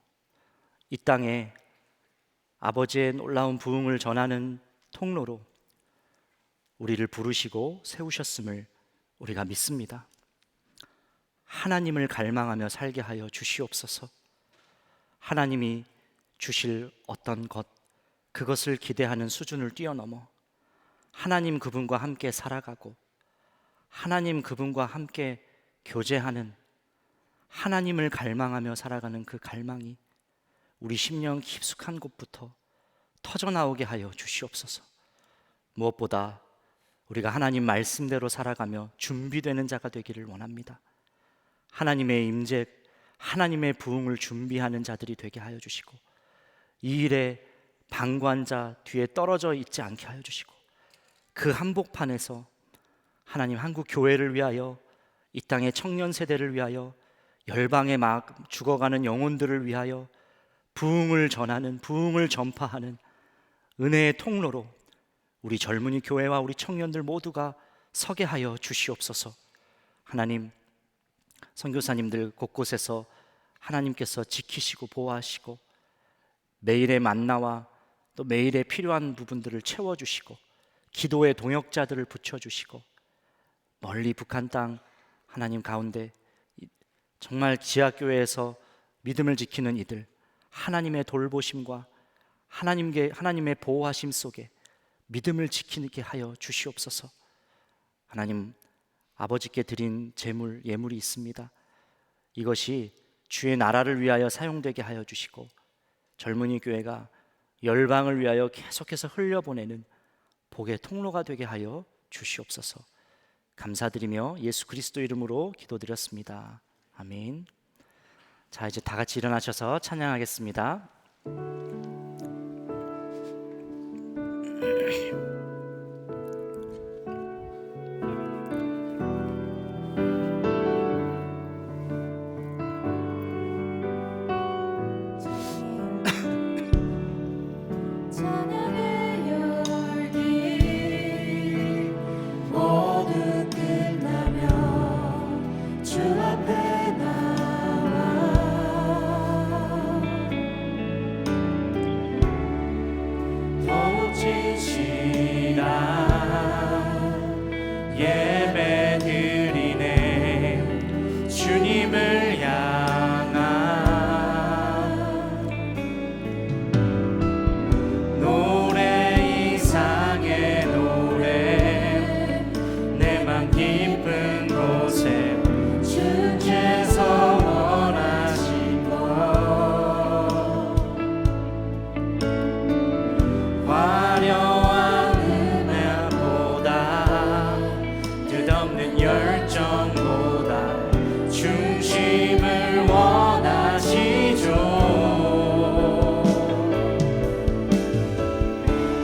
이 땅에 아버지의 놀라운 부흥을 전하는 통로로 우리를 부르시고 세우셨음을 우리가 믿습니다. 하나님을 갈망하며 살게 하여 주시옵소서. 하나님이 주실 어떤 것, 그것을 기대하는 수준을 뛰어넘어 하나님 그분과 함께 살아가고 하나님 그분과 함께 교제하는, 하나님을 갈망하며 살아가는 그 갈망이 우리 심령 깊숙한 곳부터 터져나오게 하여 주시옵소서. 무엇보다 우리가 하나님 말씀대로 살아가며 준비되는 자가 되기를 원합니다. 하나님의 임재, 하나님의 부흥을 준비하는 자들이 되게 하여 주시고 이 일에 방관자 뒤에 떨어져 있지 않게 하여 주시고 그 한복판에서 하나님 한국 교회를 위하여, 이 땅의 청년 세대를 위하여, 열방에 막 죽어가는 영혼들을 위하여 부흥을 전하는, 부흥을 전파하는 은혜의 통로로 우리 젊은이 교회와 우리 청년들 모두가 서게 하여 주시옵소서. 하나님, 선교사님들 곳곳에서 하나님께서 지키시고 보호하시고 매일의 만나와 또 매일의 필요한 부분들을 채워주시고 기도의 동역자들을 붙여주시고 멀리 북한 땅 하나님 가운데 정말 지하교회에서 믿음을 지키는 이들, 하나님의 돌보심과 하나님의 보호하심 속에 믿음을 지키게 하여 주시옵소서. 하나님, 아버지께 드린 제물, 예물이 있습니다. 이것이 주의 나라를 위하여 사용되게 하여 주시고 젊은이 교회가 열방을 위하여 계속해서 흘려보내는 복의 통로가 되게 하여 주시옵소서. 감사드리며 예수 그리스도 이름으로 기도드렸습니다. 아멘. 자, 이제 다 같이 일어나셔서 찬양하겠습니다. 찬양의 열기 모두 끝나면 주 앞에 나와 더욱 진실한 예배 드리네. 주님을 향한 노래 이상의 노래 내 맘 깊은 곳에 주께서 원하신 것 화려한 음악보다 뜻없는 열정보다 중심을 원하시죠.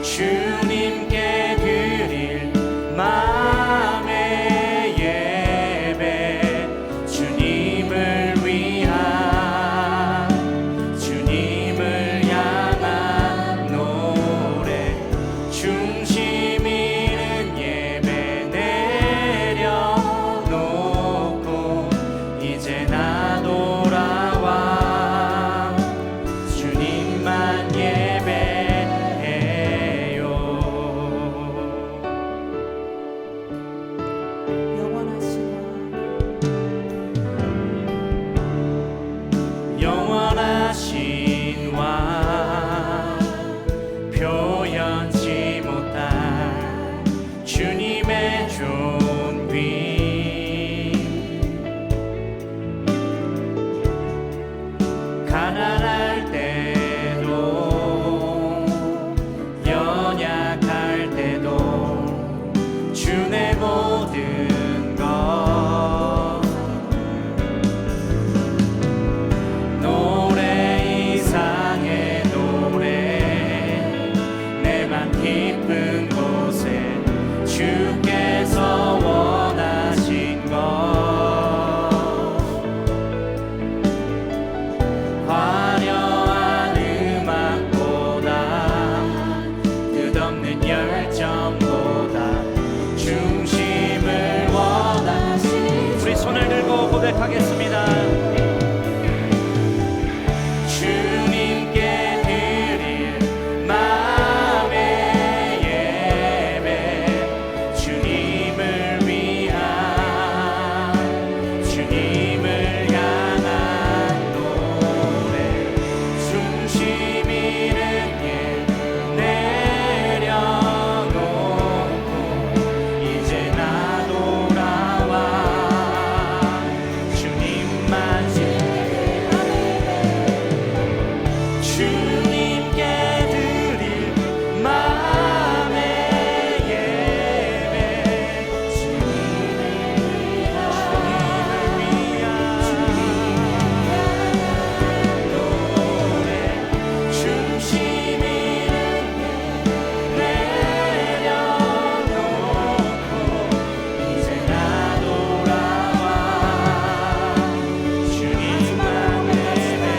주님께 드릴 마음의 예배 주님을 위한 주님을 향한 노래 중심 있는 예배 내려놓고 이제 나 돌아와 주님만 예배해요. 영원하신 왕 표현치 못할 주님의 존귀 가난할 때도 연약할 때도 주의 모든 것 노래 이상의 노래 내 맘 깊은 곳에 주께서 원하신 것 화려한 음악보다 뜻없는 열정보다 중심을 원하시죠. 우리 손을 들고 고백하겠습니다. 주님께 드릴 마음의 예배 주님을 위한 주님을 향한 노래 중심 있는 예배 내려놓고 이제 나 돌아와 주님만 주님께 드릴 마음의 예배 주님을 위한 노래 중심 있는 내려놓고 이제 나 돌아와 주님만 예배해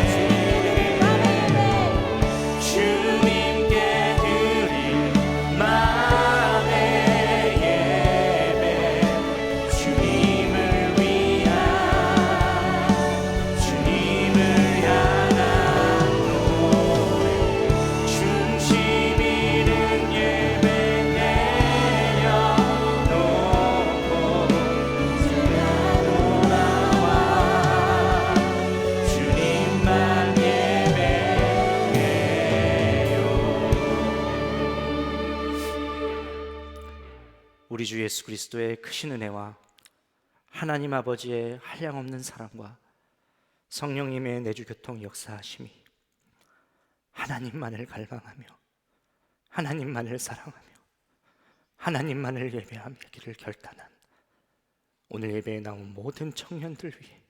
주님께 드릴 마음의 예배 주님을 위한 주님을 향한 노래 중심 있는 예배 내려놓고 이제 나 돌아와 주님만 예배해요. 우리 주 예수 그리스도의 크신 은혜와 하나님 아버지의 한량없는 사랑과 성령님의 내주 교통 역사하심이 하나님만을 갈망하며 하나님만을 사랑하며 하나님만을 예배하기를 결단한 오늘 예배에 나온 모든 청년들 위해,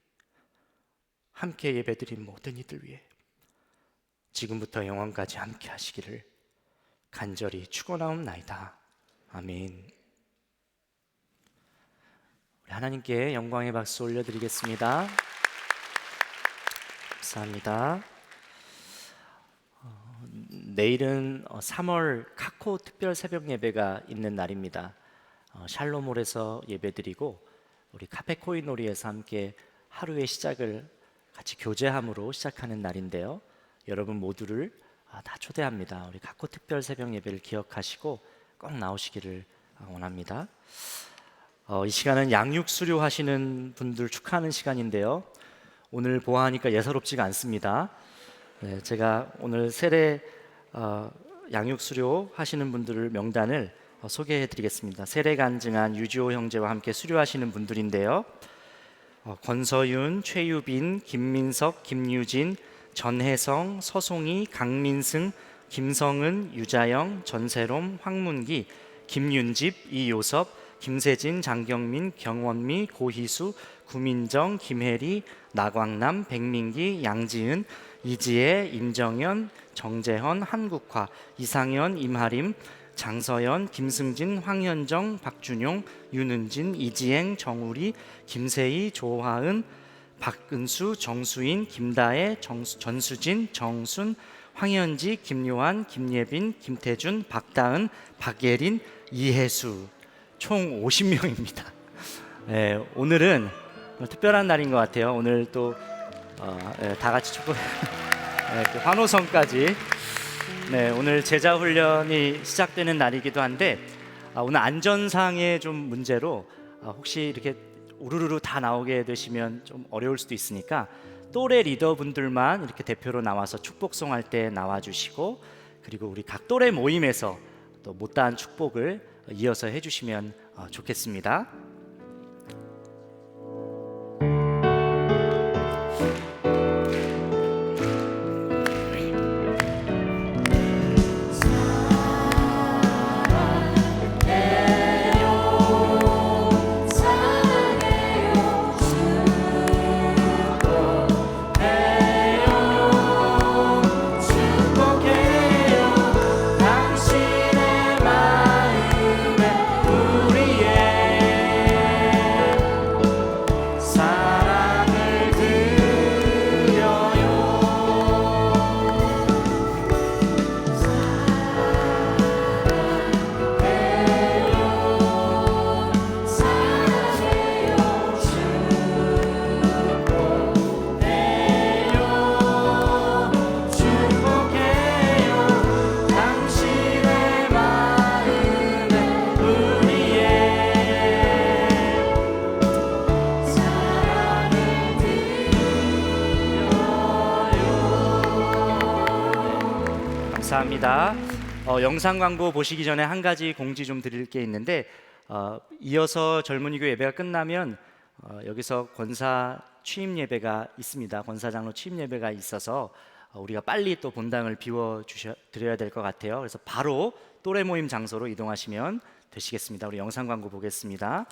함께 예배드린 모든 이들 위해 지금부터 영원까지 함께 하시기를 간절히 축원하옵나이다. 아멘. 우리 하나님께 영광의 박수 올려드리겠습니다. 감사합니다. 내일은 3월 카코 특별 새벽 예배가 있는 날입니다. 샬롬홀에서 예배드리고 우리 카페코이놀이에서 함께 하루의 시작을 같이 교제함으로 시작하는 날인데요. 여러분 모두를 다 초대합니다. 우리 카코 특별 새벽 예배를 기억하시고 꼭 나오시기를 원합니다. 이 시간은 양육 수료하시는 분들 축하하는 시간인데요. 오늘 보아하니까 예사롭지가 않습니다. 네, 제가 오늘 세례 양육 수료 하시는 분들을 명단을 소개해 드리겠습니다. 세례 간증한 유지호 형제와 함께 수료하시는 분들인데요. 권서윤, 최유빈, 김민석, 김유진, 전혜성, 서송이, 강민승, 김성은, 유자영, 전세롬, 황문기, 김윤집, 이요섭, 김세진, 장경민, 경원미, 고희수, 구민정, 김혜리, 나광남, 백민기, 양지은, 이지혜, 임정현, 정재헌, 한국화, 이상현, 임하림, 장서연, 김승진, 황현정, 박준용, 윤은진, 이지행, 정우리, 김세희, 조화은, 박은수, 정수인, 김다혜, 전수진, 정순, 황현지, 김요한, 김예빈, 김태준, 박다은, 박예린, 이혜수, 총 50명입니다. 네, 오늘은 특별한 날인 것 같아요. 오늘 또 다 같이 축복 환호성까지. 네, 오늘 제자 훈련이 시작되는 날이기도 한데 오늘 안전상의 좀 문제로 혹시 이렇게 우르르 다 나오게 되시면 좀 어려울 수도 있으니까 또래 리더분들만 이렇게 대표로 나와서 축복송 할 때 나와주시고, 그리고 우리 각 또래 모임에서 또 못다한 축복을 이어서 해주시면 좋겠습니다. 감사합니다. 영상 광고 보시기 전에 한 가지 공지 좀 드릴 게 있는데, 이어서 젊은이교회 예배가 끝나면 여기서 권사 취임 예배가 있습니다. 권사장로 취임 예배가 있어서 우리가 빨리 또 본당을 비워 드려야 될 것 같아요. 그래서 바로 또래 모임 장소로 이동하시면 되시겠습니다. 우리 영상 광고 보겠습니다.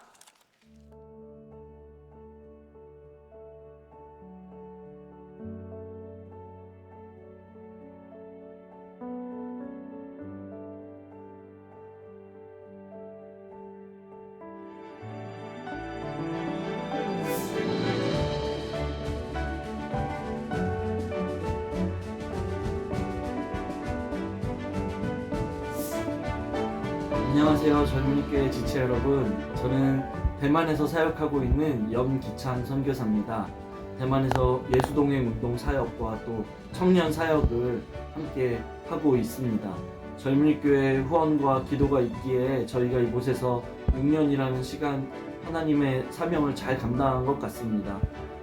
안녕하세요, 젊은이교회 지체 여러분. 저는 대만에서 사역하고 있는 염기찬 선교사입니다. 대만에서 예수동행 운동 사역과 또 청년 사역을 함께 하고 있습니다. 젊은이교회 후원과 기도가 있기에 저희가 이곳에서 6년이라는 시간 하나님의 사명을 잘 감당한 것 같습니다.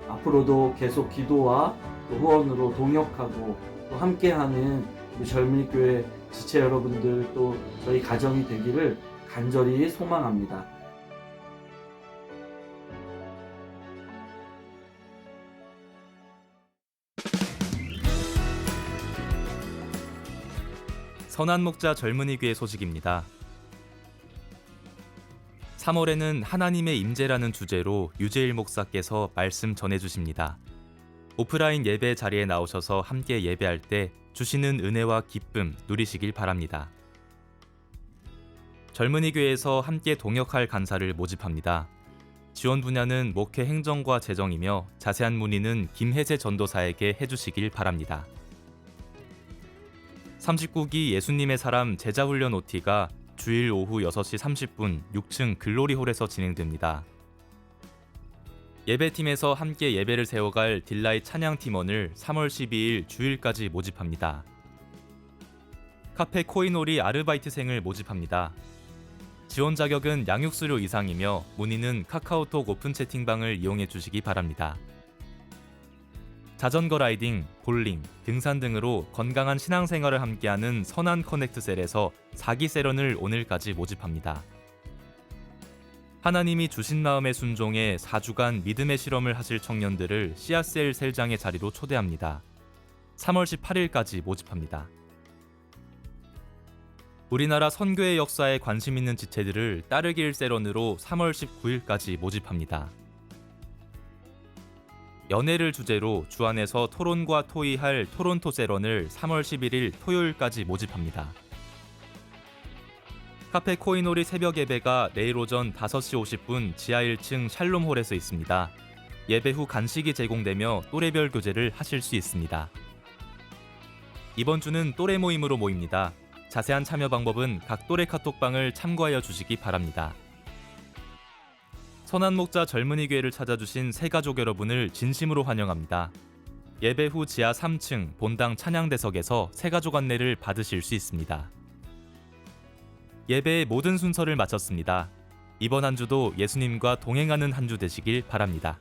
앞으로도 계속 기도와 또 후원으로 동역하고 또 함께하는 우리 젊은이교회 지체 여러분들 또 저희 가정이 되기를 간절히 소망합니다. 선한 목자 젊은이교회 소식입니다. 3월에는 하나님의 임재라는 주제로 유재일 목사께서 말씀 전해주십니다. 오프라인 예배 자리에 나오셔서 함께 예배할 때 주시는 은혜와 기쁨 누리시길 바랍니다. 젊은이 교회에서 함께 동역할 간사를 모집합니다. 지원 분야는 목회 행정과 재정이며 자세한 문의는 김혜재 전도사에게 해주시길 바랍니다. 39기 예수님의 사람 제자훈련 OT가 주일 오후 6시 30분 6층 글로리홀에서 진행됩니다. 예배팀에서 함께 예배를 세워갈 딜라잇 찬양팀원을 3월 12일 주일까지 모집합니다. 카페 코이놀이 아르바이트생을 모집합니다. 지원 자격은 양육수료 이상이며 문의는 카카오톡 오픈 채팅방을 이용해 주시기 바랍니다. 자전거 라이딩, 볼링, 등산 등으로 건강한 신앙생활을 함께하는 선한 커넥트셀에서 4기 세런을 오늘까지 모집합니다. 하나님이 주신 마음에 순종해 4주간 믿음의 실험을 하실 청년들을 씨앗셀 셀장의 자리로 초대합니다. 3월 18일까지 모집합니다. 우리나라 선교의 역사에 관심 있는 지체들을 따르길 세런으로 3월 19일까지 모집합니다. 연애를 주제로 주안에서 토론과 토의할 토론토 세런을 3월 11일 토요일까지 모집합니다. 카페 코이놀이 새벽 예배가 내일 오전 5시 50분 지하 1층 샬롬홀에서 있습니다. 예배 후 간식이 제공되며 또래별 교제를 하실 수 있습니다. 이번 주는 또래 모임으로 모입니다. 자세한 참여 방법은 각 또래 카톡방을 참고하여 주시기 바랍니다. 선한 목자 젊은이 교회를 찾아주신 새가족 여러분을 진심으로 환영합니다. 예배 후 지하 3층 본당 찬양대석에서 새가족 안내를 받으실 수 있습니다. 예배의 모든 순서를 마쳤습니다. 이번 한 주도 예수님과 동행하는 한 주 되시길 바랍니다.